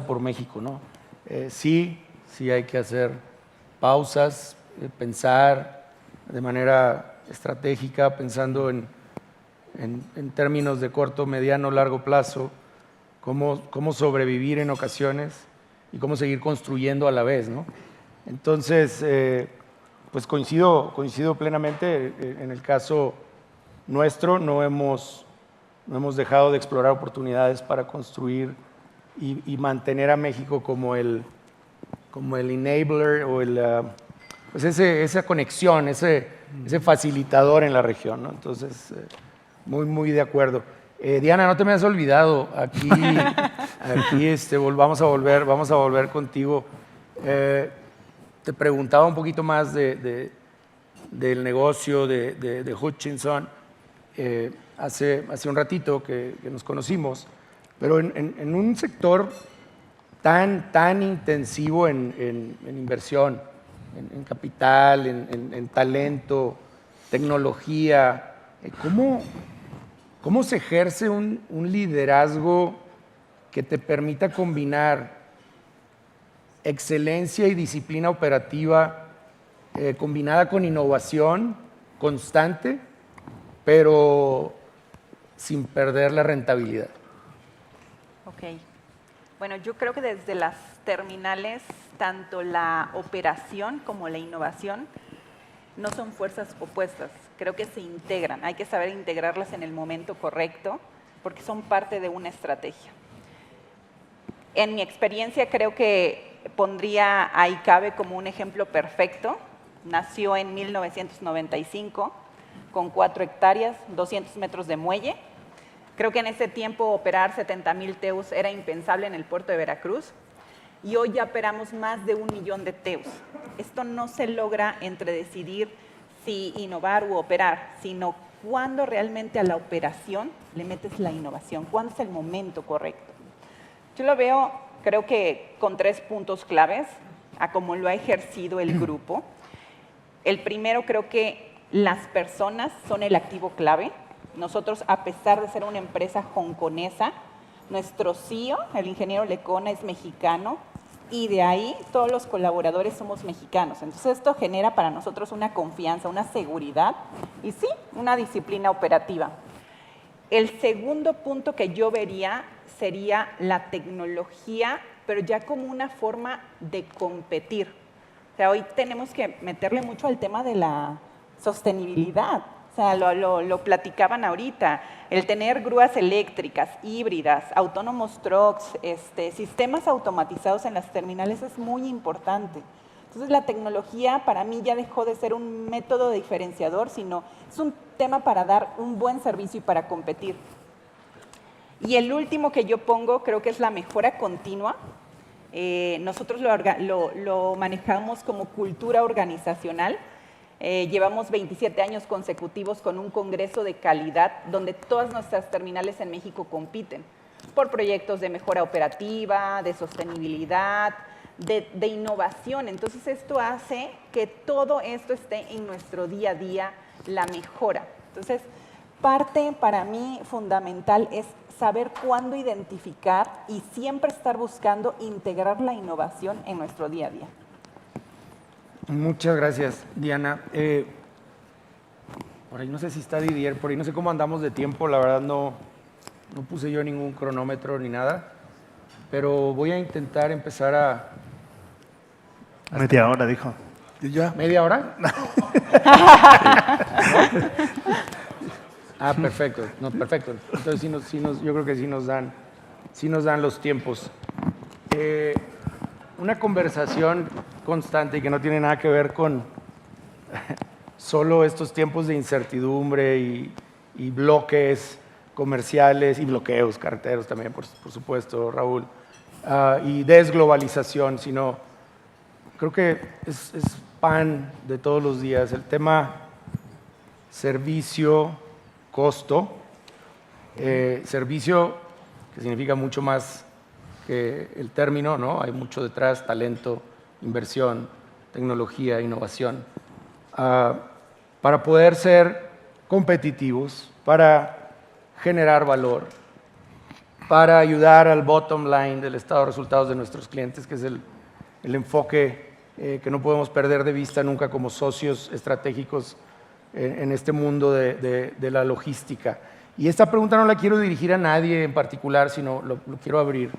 por México, ¿no? Sí hay que hacer pausas, pensar de manera estratégica, pensando en términos de corto, mediano, largo plazo, cómo sobrevivir en ocasiones y cómo seguir construyendo a la vez, ¿no? Entonces, pues coincido plenamente. En el caso nuestro no hemos no hemos dejado de explorar oportunidades para construir y mantener a México como el enabler o pues esa conexión, ese facilitador en la región, ¿no? Entonces, muy de acuerdo. Diana, no te me has olvidado, aquí vamos a volver contigo. Te preguntaba un poquito más del negocio de Hutchinson hace un ratito que nos conocimos, pero en un sector tan intensivo en inversión, en capital, en talento, tecnología, ¿cómo se ejerce un liderazgo que te permita combinar excelencia y disciplina operativa combinada con innovación constante, pero sin perder la rentabilidad? Ok. Bueno, yo creo que desde las terminales, tanto la operación como la innovación no son fuerzas opuestas, creo que se integran, hay que saber integrarlas en el momento correcto porque son parte de una estrategia. En mi experiencia creo que pondría a ICABE como un ejemplo perfecto. Nació en 1995 con 4 hectáreas, 200 metros de muelle. Creo que en ese tiempo operar 70,000 TEUs era impensable en el puerto de Veracruz y hoy ya operamos más de 1 millón de TEUs. Esto no se logra entre decidir si innovar u operar, sino cuándo realmente a la operación le metes la innovación, cuándo es el momento correcto. Yo lo veo, creo que con 3 puntos claves a cómo lo ha ejercido el grupo. El primero, creo que las personas son el activo clave. Nosotros, a pesar de ser una empresa hongkonesa, nuestro CEO, el ingeniero Lecona, es mexicano y de ahí todos los colaboradores somos mexicanos. Entonces esto genera para nosotros una confianza, una seguridad y sí, una disciplina operativa. El segundo punto que yo vería sería la tecnología, pero ya como una forma de competir. O sea, hoy tenemos que meterle mucho al tema de la sostenibilidad. O sea, lo platicaban ahorita, el tener grúas eléctricas, híbridas, autónomos trucks, sistemas automatizados en las terminales es muy importante. Entonces la tecnología para mí ya dejó de ser un método diferenciador, sino es un tema para dar un buen servicio y para competir. Y el último que yo pongo creo que es la mejora continua. Nosotros lo manejamos como cultura organizacional. Llevamos 27 años consecutivos con un congreso de calidad donde todas nuestras terminales en México compiten por proyectos de mejora operativa, de sostenibilidad, de innovación. Entonces esto hace que todo esto esté en nuestro día a día, la mejora. Entonces, parte para mí fundamental es saber cuándo identificar y siempre estar buscando integrar la innovación en nuestro día a día. Muchas gracias, Diana. Por ahí no sé si está Didier, por ahí no sé cómo andamos de tiempo, la verdad no puse yo ningún cronómetro ni nada, pero voy a intentar empezar a... Media hora, dijo. ¿Y ya? ¿Media hora? Ah, perfecto. No, perfecto. Entonces yo creo que sí nos dan los tiempos. Una conversación constante y que no tiene nada que ver con solo estos tiempos de incertidumbre y bloques comerciales y bloqueos, carreteros también, por supuesto, Raúl, y desglobalización, sino creo que es pan de todos los días. El tema servicio, costo, servicio que significa mucho más que el término, ¿no? Hay mucho detrás, talento, inversión, tecnología, innovación, para poder ser competitivos, para generar valor, para ayudar al bottom line del estado de resultados de nuestros clientes, que es el enfoque que no podemos perder de vista nunca como socios estratégicos en este mundo de la logística. Y esta pregunta no la quiero dirigir a nadie en particular, sino lo quiero abrir.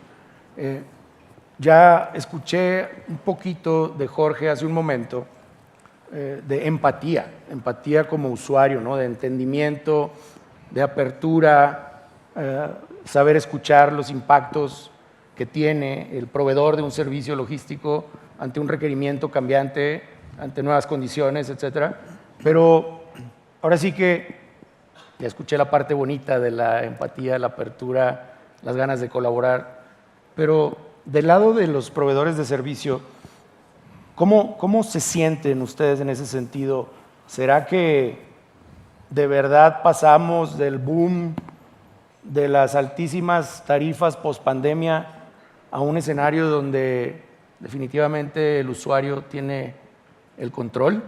Ya escuché un poquito de Jorge hace un momento de empatía como usuario, ¿no? De entendimiento, de apertura, saber escuchar los impactos que tiene el proveedor de un servicio logístico ante un requerimiento cambiante, ante nuevas condiciones, etcétera. Pero ahora sí que ya escuché la parte bonita de la empatía, la apertura, las ganas de colaborar, pero del lado de los proveedores de servicio, ¿cómo se sienten ustedes en ese sentido? ¿Será que de verdad pasamos del boom de las altísimas tarifas post-pandemia a un escenario donde definitivamente el usuario tiene el control?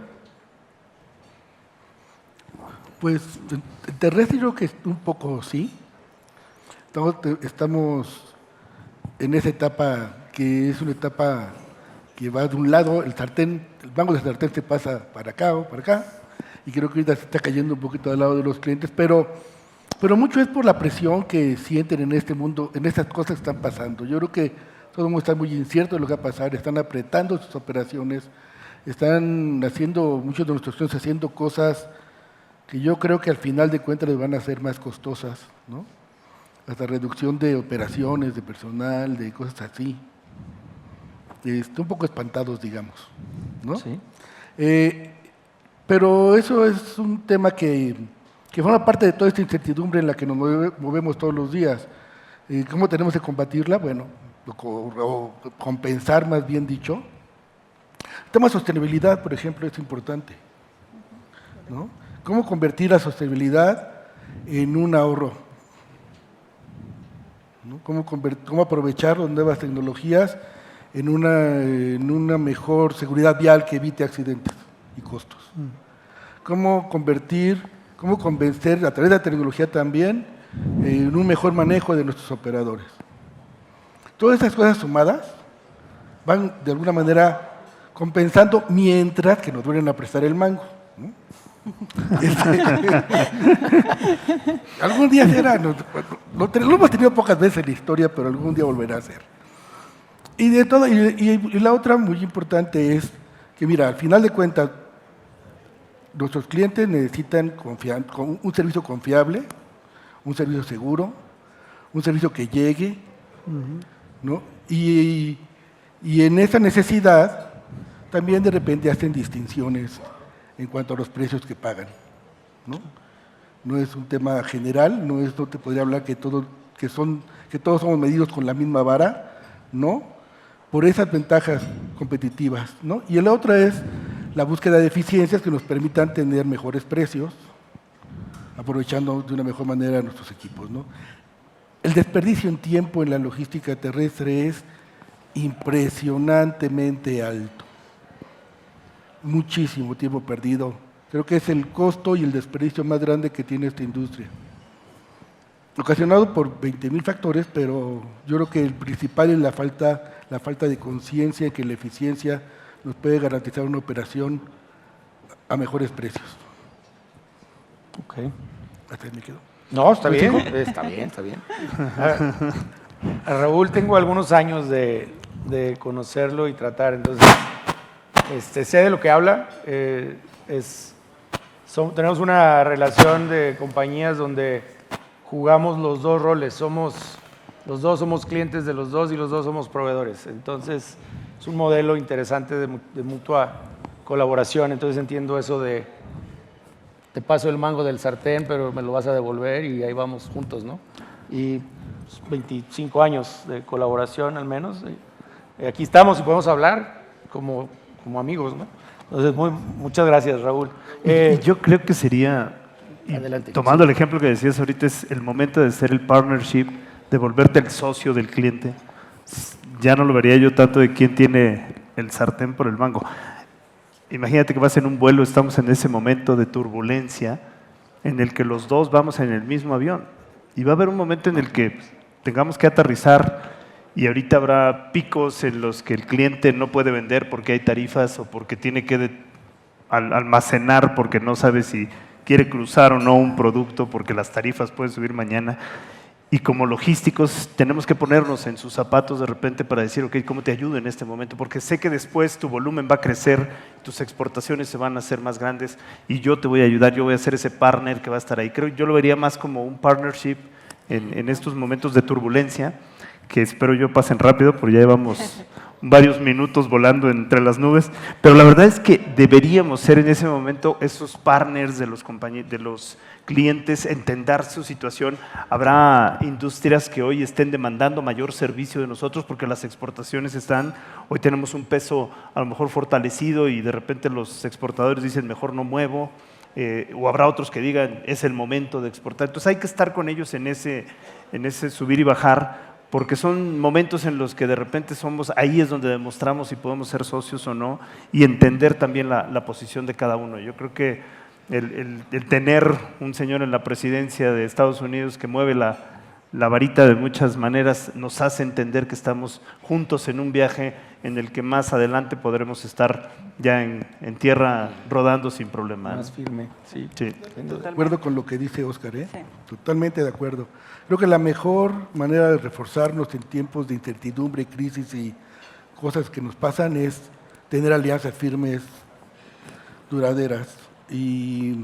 Pues en terrestre creo que un poco sí. Estamos en esa etapa que es una etapa que va de un lado, el mango de sartén se pasa para acá o para acá, y creo que ahorita se está cayendo un poquito al lado de los clientes, pero mucho es por la presión que sienten en este mundo, en estas cosas que están pasando. Yo creo que todo el mundo está muy incierto de lo que va a pasar, están apretando sus operaciones, están haciendo, muchos de nuestros clientes haciendo cosas que yo creo que al final de cuentas les van a ser más costosas, ¿no? Hasta reducción de operaciones, de personal, de cosas así. Un poco espantados, digamos, ¿no? Sí. Pero eso es un tema que forma parte de toda esta incertidumbre en la que nos movemos todos los días. ¿Cómo tenemos que combatirla? Bueno, o compensar, más bien dicho. El tema de sostenibilidad, por ejemplo, es importante, ¿no? ¿Cómo convertir la sostenibilidad en un ahorro? ¿No? ¿Cómo aprovechar las nuevas tecnologías en una mejor seguridad vial que evite accidentes y costos? ¿Cómo convencer a través de la tecnología también en un mejor manejo de nuestros operadores? Todas estas cosas sumadas van de alguna manera compensando mientras que nos vuelven a prestar el mango, ¿no? Algún día será, lo hemos tenido pocas veces en la historia, pero algún día volverá a ser. Y la otra muy importante es que, mira, al final de cuentas, nuestros clientes necesitan un servicio confiable, un servicio seguro, un servicio que llegue, ¿no? Y en esa necesidad también de repente hacen distinciones en cuanto a los precios que pagan, ¿no? No es un tema general, no te podría hablar que todos somos medidos con la misma vara, ¿no? Por esas ventajas competitivas, ¿no? Y la otra es la búsqueda de eficiencias que nos permitan tener mejores precios, aprovechando de una mejor manera nuestros equipos, ¿no? El desperdicio en tiempo en la logística terrestre es impresionantemente alto. Muchísimo tiempo perdido. Creo que es el costo y el desperdicio más grande que tiene esta industria. Ocasionado por 20,000 factores, pero yo creo que el principal es la falta de conciencia que la eficiencia nos puede garantizar una operación a mejores precios. Ok. Hasta ahí me quedo. No, está bien, está bien. A Raúl tengo algunos años de conocerlo y tratar, entonces sé de lo que habla. Tenemos una relación de compañías donde jugamos los dos roles, los dos somos clientes de los dos y los dos somos proveedores. Entonces es un modelo interesante de mutua colaboración. Entonces entiendo eso de te paso el mango del sartén, pero me lo vas a devolver y ahí vamos juntos, ¿no? Y 25 años de colaboración al menos. Aquí estamos y podemos hablar como amigos, ¿no? Entonces, muchas gracias, Raúl. Yo creo que sería, adelante, tomando el ejemplo que decías ahorita, es el momento de ser el partnership, de volverte el socio del cliente. Ya no lo vería yo tanto de quién tiene el sartén por el mango. Imagínate que vas en un vuelo, estamos en ese momento de turbulencia en el que los dos vamos en el mismo avión. Y va a haber un momento en el que tengamos que aterrizar y ahorita habrá picos en los que el cliente no puede vender porque hay tarifas o porque tiene que almacenar porque no sabe si quiere cruzar o no un producto porque las tarifas pueden subir mañana. Y como logísticos tenemos que ponernos en sus zapatos de repente para decir, ok, ¿cómo te ayudo en este momento? Porque sé que después tu volumen va a crecer, tus exportaciones se van a hacer más grandes y yo te voy a ayudar, yo voy a ser ese partner que va a estar ahí. Creo que yo lo vería más como un partnership en estos momentos de turbulencia, que espero yo pasen rápido, porque ya llevamos varios minutos volando entre las nubes, pero la verdad es que deberíamos ser en ese momento esos partners de los clientes, entender su situación. Habrá industrias que hoy estén demandando mayor servicio de nosotros porque las exportaciones hoy tenemos un peso a lo mejor fortalecido y de repente los exportadores dicen mejor no muevo, o habrá otros que digan es el momento de exportar. Entonces hay que estar con ellos en ese subir y bajar, porque son momentos en los que de repente ahí es donde demostramos si podemos ser socios o no y entender también la posición de cada uno. Yo creo que el tener un señor en la presidencia de Estados Unidos que mueve la varita de muchas maneras nos hace entender que estamos juntos en un viaje en el que más adelante podremos estar ya en tierra rodando sin problema. Más firme, sí. De acuerdo con lo que dice Óscar, Sí. Totalmente de acuerdo. Creo que la mejor manera de reforzarnos en tiempos de incertidumbre, crisis y cosas que nos pasan es tener alianzas firmes, duraderas y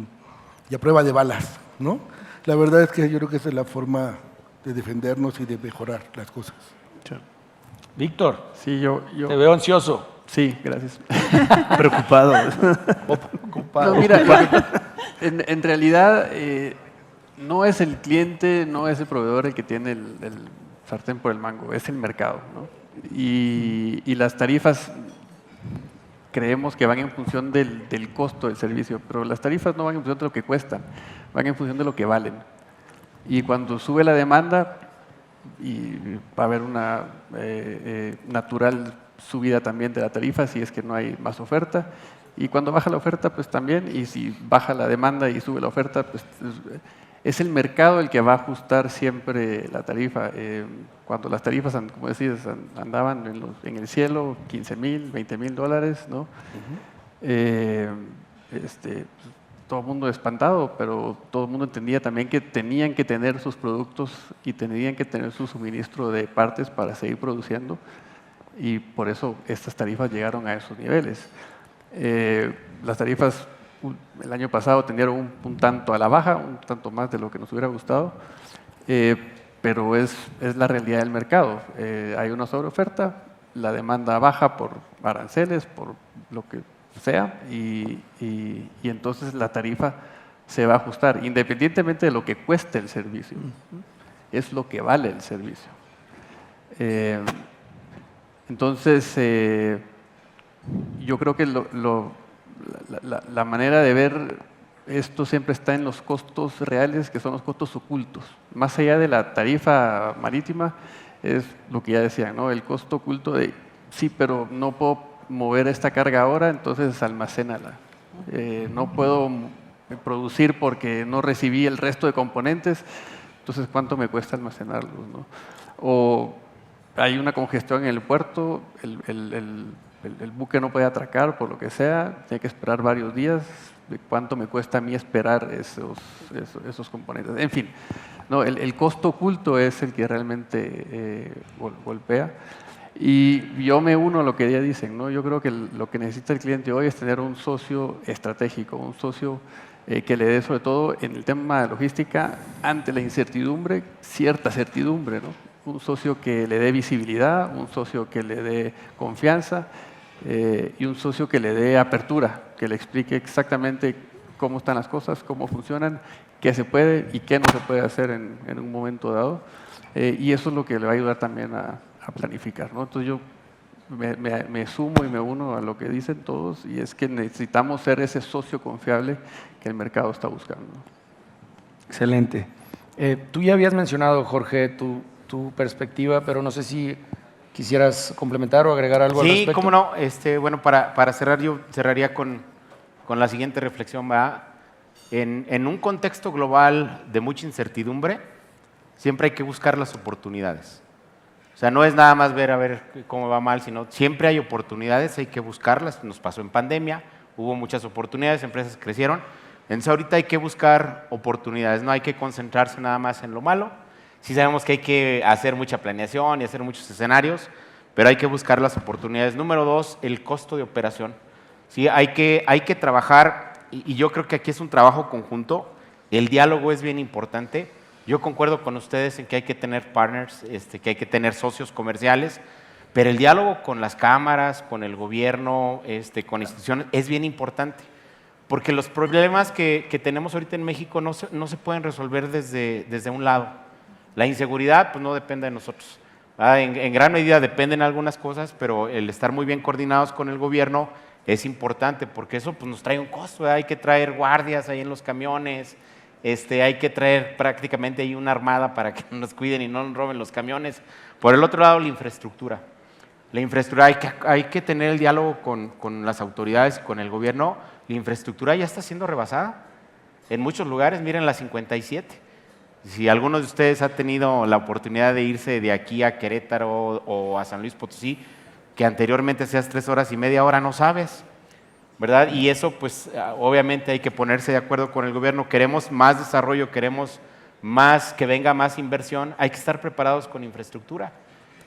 a prueba de balas, ¿no? La verdad es que yo creo que esa es la forma de defendernos y de mejorar las cosas. Víctor, Sí, yo te veo ansioso. sí, gracias. Preocupado. Ocupado. No, mira, en realidad no es el cliente, no es el proveedor el que tiene el sartén por el mango, es el mercado, ¿no? Y las tarifas creemos que van en función del costo del servicio, pero las tarifas no van en función de lo que cuestan, van en función de lo que valen. Y cuando sube la demanda, y va a haber una natural subida también de la tarifa si es que no hay más oferta, y cuando baja la oferta, pues también, y si baja la demanda y sube la oferta, pues es el mercado el que va a ajustar siempre la tarifa. Cuando las tarifas, como decís, andaban en el cielo, $15,000, $20,000, ¿no? Todo el mundo espantado, pero todo el mundo entendía también que tenían que tener sus productos y tenían que tener su suministro de partes para seguir produciendo, y por eso estas tarifas llegaron a esos niveles. Las tarifas el año pasado tendieron un tanto a la baja, un tanto más de lo que nos hubiera gustado, pero es la realidad del mercado. Hay una sobreoferta, la demanda baja por aranceles, por lo que sea, y entonces la tarifa se va a ajustar, independientemente de lo que cueste el servicio. Es lo que vale el servicio. Entonces, yo creo que la manera de ver esto siempre está en los costos reales, que son los costos ocultos. Más allá de la tarifa marítima, es lo que ya decían, ¿no? El costo oculto de, sí, pero no puedo mover esta carga ahora, entonces almacénala. No puedo producir porque no recibí el resto de componentes, entonces ¿cuánto me cuesta almacenarlos, ¿no? O hay una congestión en el puerto, el buque no puede atracar por lo que sea, tiene que esperar varios días, ¿cuánto me cuesta a mí esperar esos componentes? En fin, no, el costo oculto es el que realmente golpea. Y yo me uno a lo que ya dicen, ¿no? Yo creo que lo que necesita el cliente hoy es tener un socio estratégico, un socio que le dé, sobre todo en el tema de logística, ante la incertidumbre, cierta certidumbre, ¿no? Un socio que le dé visibilidad, un socio que le dé confianza y un socio que le dé apertura, que le explique exactamente cómo están las cosas, cómo funcionan, qué se puede y qué no se puede hacer en un momento dado. Y eso es lo que le va a ayudar también a planificar, ¿no? Entonces yo me sumo y me uno a lo que dicen todos, y es que necesitamos ser ese socio confiable que el mercado está buscando. Excelente. Tú ya habías mencionado, Jorge, tu perspectiva, pero no sé si quisieras complementar o agregar algo al respecto. Sí, cómo no. Bueno, para cerrar, yo cerraría con la siguiente reflexión, ¿verdad? En un contexto global de mucha incertidumbre, siempre hay que buscar las oportunidades. O sea, no es nada más ver a ver cómo va mal, sino siempre hay oportunidades, hay que buscarlas. Nos pasó en pandemia, hubo muchas oportunidades, empresas crecieron. Entonces ahorita hay que buscar oportunidades, no hay que concentrarse nada más en lo malo. Sí sabemos que hay que hacer mucha planeación y hacer muchos escenarios, pero hay que buscar las oportunidades. Número 2, el costo de operación. Sí, hay que trabajar, y yo creo que aquí es un trabajo conjunto. El diálogo es bien importante. Yo concuerdo con ustedes en que hay que tener partners, que hay que tener socios comerciales, pero el diálogo con las cámaras, con el gobierno, con instituciones, es bien importante. Porque los problemas que tenemos ahorita en México no se pueden resolver desde un lado. La inseguridad pues no depende de nosotros. En gran medida dependen algunas cosas, pero el estar muy bien coordinados con el gobierno es importante, porque eso pues, nos trae un costo. Hay que traer guardias ahí en los camiones, hay que traer prácticamente ahí una armada para que nos cuiden y no nos roben los camiones. Por el otro lado, la infraestructura. La infraestructura, hay que tener el diálogo con las autoridades, con el gobierno. La infraestructura ya está siendo rebasada. En muchos lugares, miren la 57. Si alguno de ustedes ha tenido la oportunidad de irse de aquí a Querétaro o a San Luis Potosí, que anteriormente hacías 3 horas y media, ahora no sabes, ¿verdad? Y eso, pues, obviamente hay que ponerse de acuerdo con el gobierno. Queremos más desarrollo, queremos que venga más inversión, hay que estar preparados con infraestructura.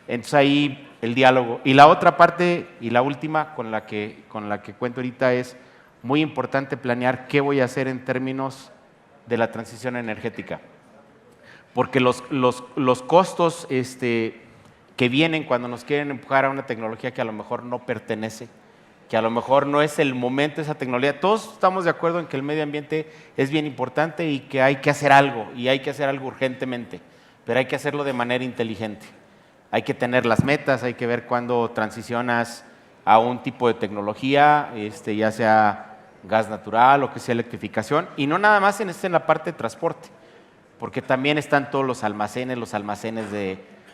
Entonces ahí el diálogo. Y la otra parte, y la última con la que cuento ahorita, es muy importante planear qué voy a hacer en términos de la transición energética. Porque los costos que vienen cuando nos quieren empujar a una tecnología que a lo mejor no pertenece, que a lo mejor no es el momento de esa tecnología. Todos estamos de acuerdo en que el medio ambiente es bien importante y que hay que hacer algo, y hay que hacer algo urgentemente, pero hay que hacerlo de manera inteligente. Hay que tener las metas, hay que ver cuándo transicionas a un tipo de tecnología, ya sea gas natural o que sea electrificación, y no nada más en la parte de transporte, porque también están todos los almacenes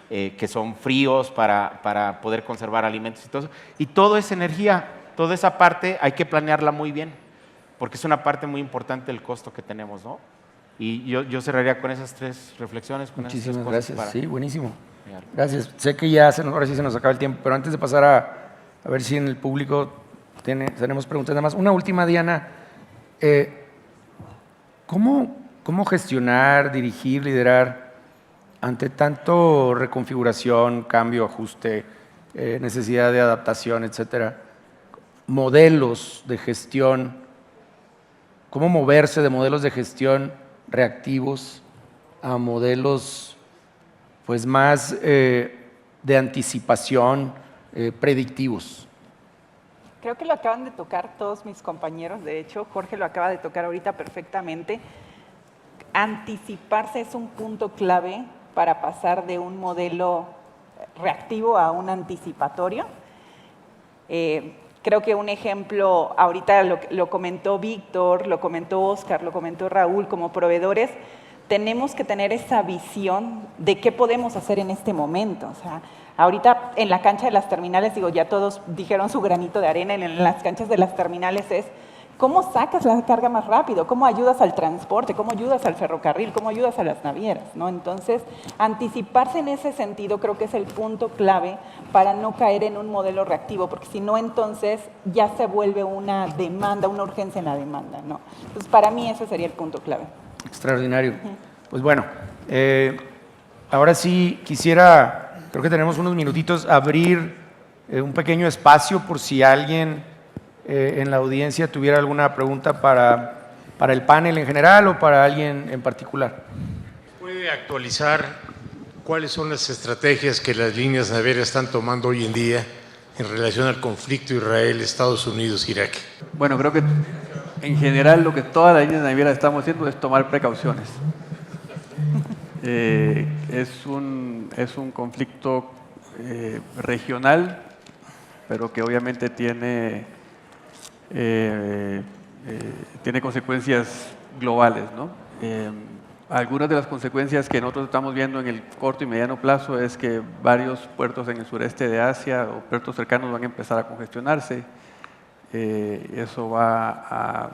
que son fríos para poder conservar alimentos y todo eso. Y todo es energía, toda esa parte hay que planearla muy bien, porque es una parte muy importante del costo que tenemos, ¿no? Y yo cerraría con esas 3 reflexiones. Muchísimas gracias. Sí, buenísimo. Gracias. Sé que ya ahora sí se nos acaba el tiempo, pero antes de pasar a ver si en el público tenemos preguntas nada más. Una última, Diana. ¿Cómo gestionar, dirigir, liderar ante tanto reconfiguración, cambio, ajuste, necesidad de adaptación, etcétera? Modelos de gestión, ¿cómo moverse de modelos de gestión reactivos a modelos pues más de anticipación, predictivos? Creo que lo acaban de tocar todos mis compañeros, de hecho, Jorge lo acaba de tocar ahorita perfectamente. Anticiparse es un punto clave para pasar de un modelo reactivo a un anticipatorio. Creo que un ejemplo, ahorita lo comentó Víctor, lo comentó Óscar, lo comentó Raúl, como proveedores, tenemos que tener esa visión de qué podemos hacer en este momento. O sea, ahorita en la cancha de las terminales, ya todos dijeron su granito de arena, en las canchas de las terminales es cómo sacas la carga más rápido, cómo ayudas al transporte, cómo ayudas al ferrocarril, cómo ayudas a las navieras, ¿no? Entonces, anticiparse en ese sentido creo que es el punto clave para no caer en un modelo reactivo, porque si no, entonces ya se vuelve una demanda, una urgencia en la demanda, ¿no? Entonces, para mí ese sería el punto clave. Extraordinario. Pues bueno, ahora sí quisiera, creo que tenemos unos minutitos, abrir un pequeño espacio por si alguien en la audiencia tuviera alguna pregunta para el panel en general o para alguien en particular. ¿Puede actualizar cuáles son las estrategias que las líneas navieras están tomando hoy en día en relación al conflicto Israel, Estados Unidos, Irak? Bueno, creo que en general lo que todas las líneas navieras estamos haciendo es tomar precauciones. Es un conflicto regional, pero que obviamente tiene consecuencias globales, ¿no? Algunas de las consecuencias que nosotros estamos viendo en el corto y mediano plazo es que varios puertos en el sureste de Asia o puertos cercanos van a empezar a congestionarse. Eso va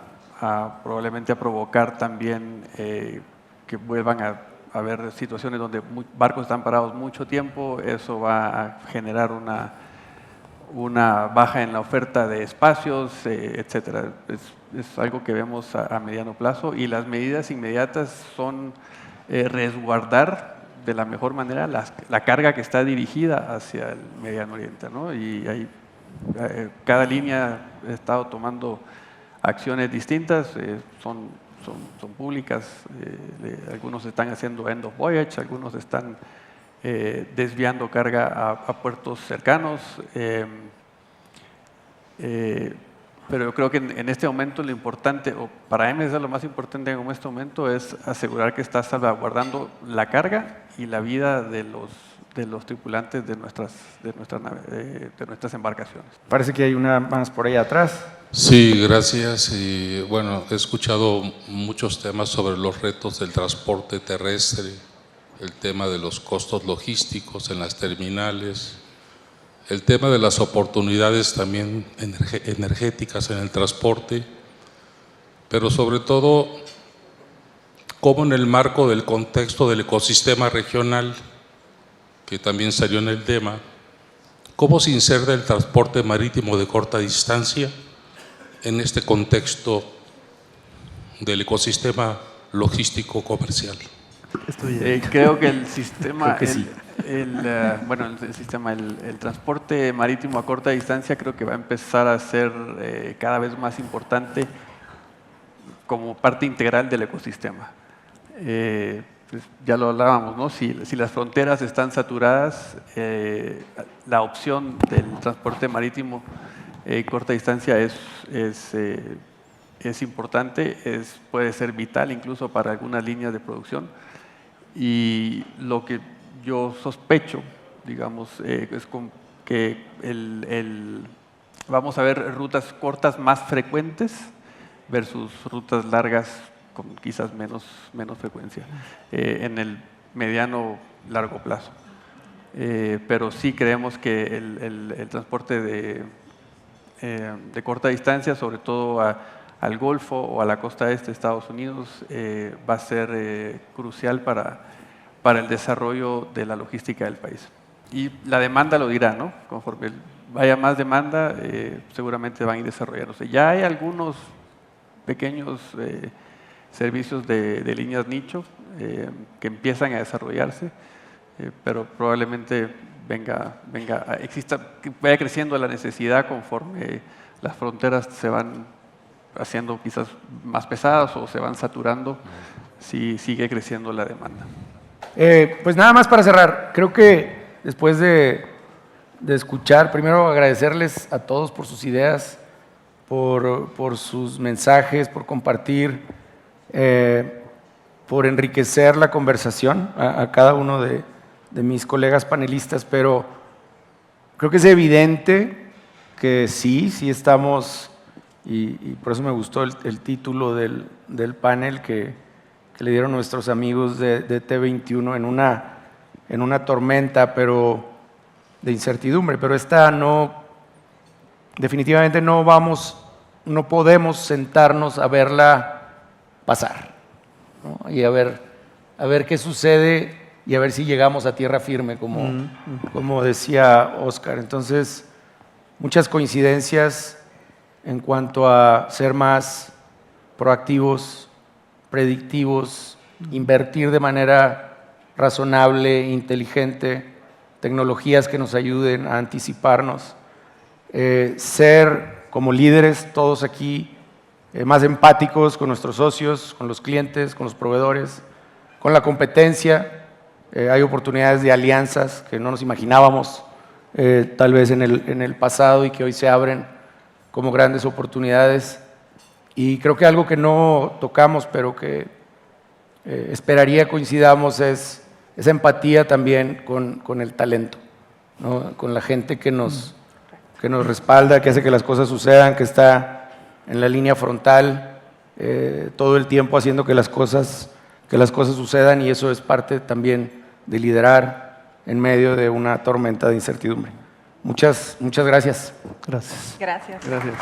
probablemente a provocar también que vuelvan a haber situaciones donde barcos están parados mucho tiempo. Eso va a generar una baja en la oferta de espacios, etcétera. Es algo que vemos a mediano plazo, y las medidas inmediatas son resguardar de la mejor manera la carga que está dirigida hacia el Mediano Oriente, ¿no? Y cada línea ha estado tomando acciones distintas, son son públicas, algunos están haciendo end of voyage, algunos están desviando carga a puertos cercanos, pero yo creo que en este momento lo importante, o para MSA lo más importante en este momento es asegurar que está salvaguardando la carga y la vida de los tripulantes de nuestras embarcaciones. Parece que hay una más por ahí atrás. Sí, gracias. Y bueno, he escuchado muchos temas sobre los retos del transporte terrestre, el tema de los costos logísticos en las terminales, el tema de las oportunidades también energéticas en el transporte, pero sobre todo, cómo en el marco del contexto del ecosistema regional, que también salió en el tema, cómo se inserta el transporte marítimo de corta distancia en este contexto del ecosistema logístico comercial. Creo que el sistema, Creo que sí. el transporte marítimo a corta distancia creo que va a empezar a ser cada vez más importante como parte integral del ecosistema. Pues ya lo hablábamos, ¿no? Si las fronteras están saturadas, la opción del transporte marítimo corta distancia es importante, puede ser vital incluso para algunas líneas de producción. Y lo que yo sospecho, digamos, es que vamos a ver rutas cortas más frecuentes versus rutas largas con quizás menos frecuencia en el mediano largo plazo. Pero sí creemos que el transporte de corta distancia, sobre todo al Golfo o a la costa este de Estados Unidos, va a ser crucial para el desarrollo de la logística del país. Y la demanda lo dirá, ¿no? Conforme vaya más demanda, seguramente van a ir desarrollándose. Ya hay algunos pequeños servicios de líneas nicho que empiezan a desarrollarse, pero probablemente vaya creciendo la necesidad conforme las fronteras se van haciendo quizás más pesadas o se van saturando, si sigue creciendo la demanda. Pues nada más para cerrar, creo que después de escuchar, primero agradecerles a todos por sus ideas, por sus mensajes, por compartir, por enriquecer la conversación a cada uno de mis colegas panelistas, pero creo que es evidente que sí estamos, y por eso me gustó el título del panel que le dieron nuestros amigos de T21 en una tormenta de incertidumbre, pero definitivamente no podemos sentarnos a verla pasar, ¿no? Y a ver qué sucede y a ver si llegamos a tierra firme, como decía Oscar. Entonces, muchas coincidencias en cuanto a ser más proactivos, predictivos, invertir de manera razonable, inteligente, tecnologías que nos ayuden a anticiparnos, ser como líderes todos aquí más empáticos con nuestros socios, con los clientes, con los proveedores, con la competencia. Hay oportunidades de alianzas que no nos imaginábamos tal vez en el pasado y que hoy se abren como grandes oportunidades. Y creo que algo que no tocamos, pero que esperaría coincidamos, es esa empatía también con el talento, ¿no? Con la gente que nos respalda, que hace que las cosas sucedan, que está en la línea frontal todo el tiempo haciendo que las cosas sucedan, y eso es parte también de liderar en medio de una tormenta de incertidumbre. Muchas gracias. Gracias. Gracias. Gracias.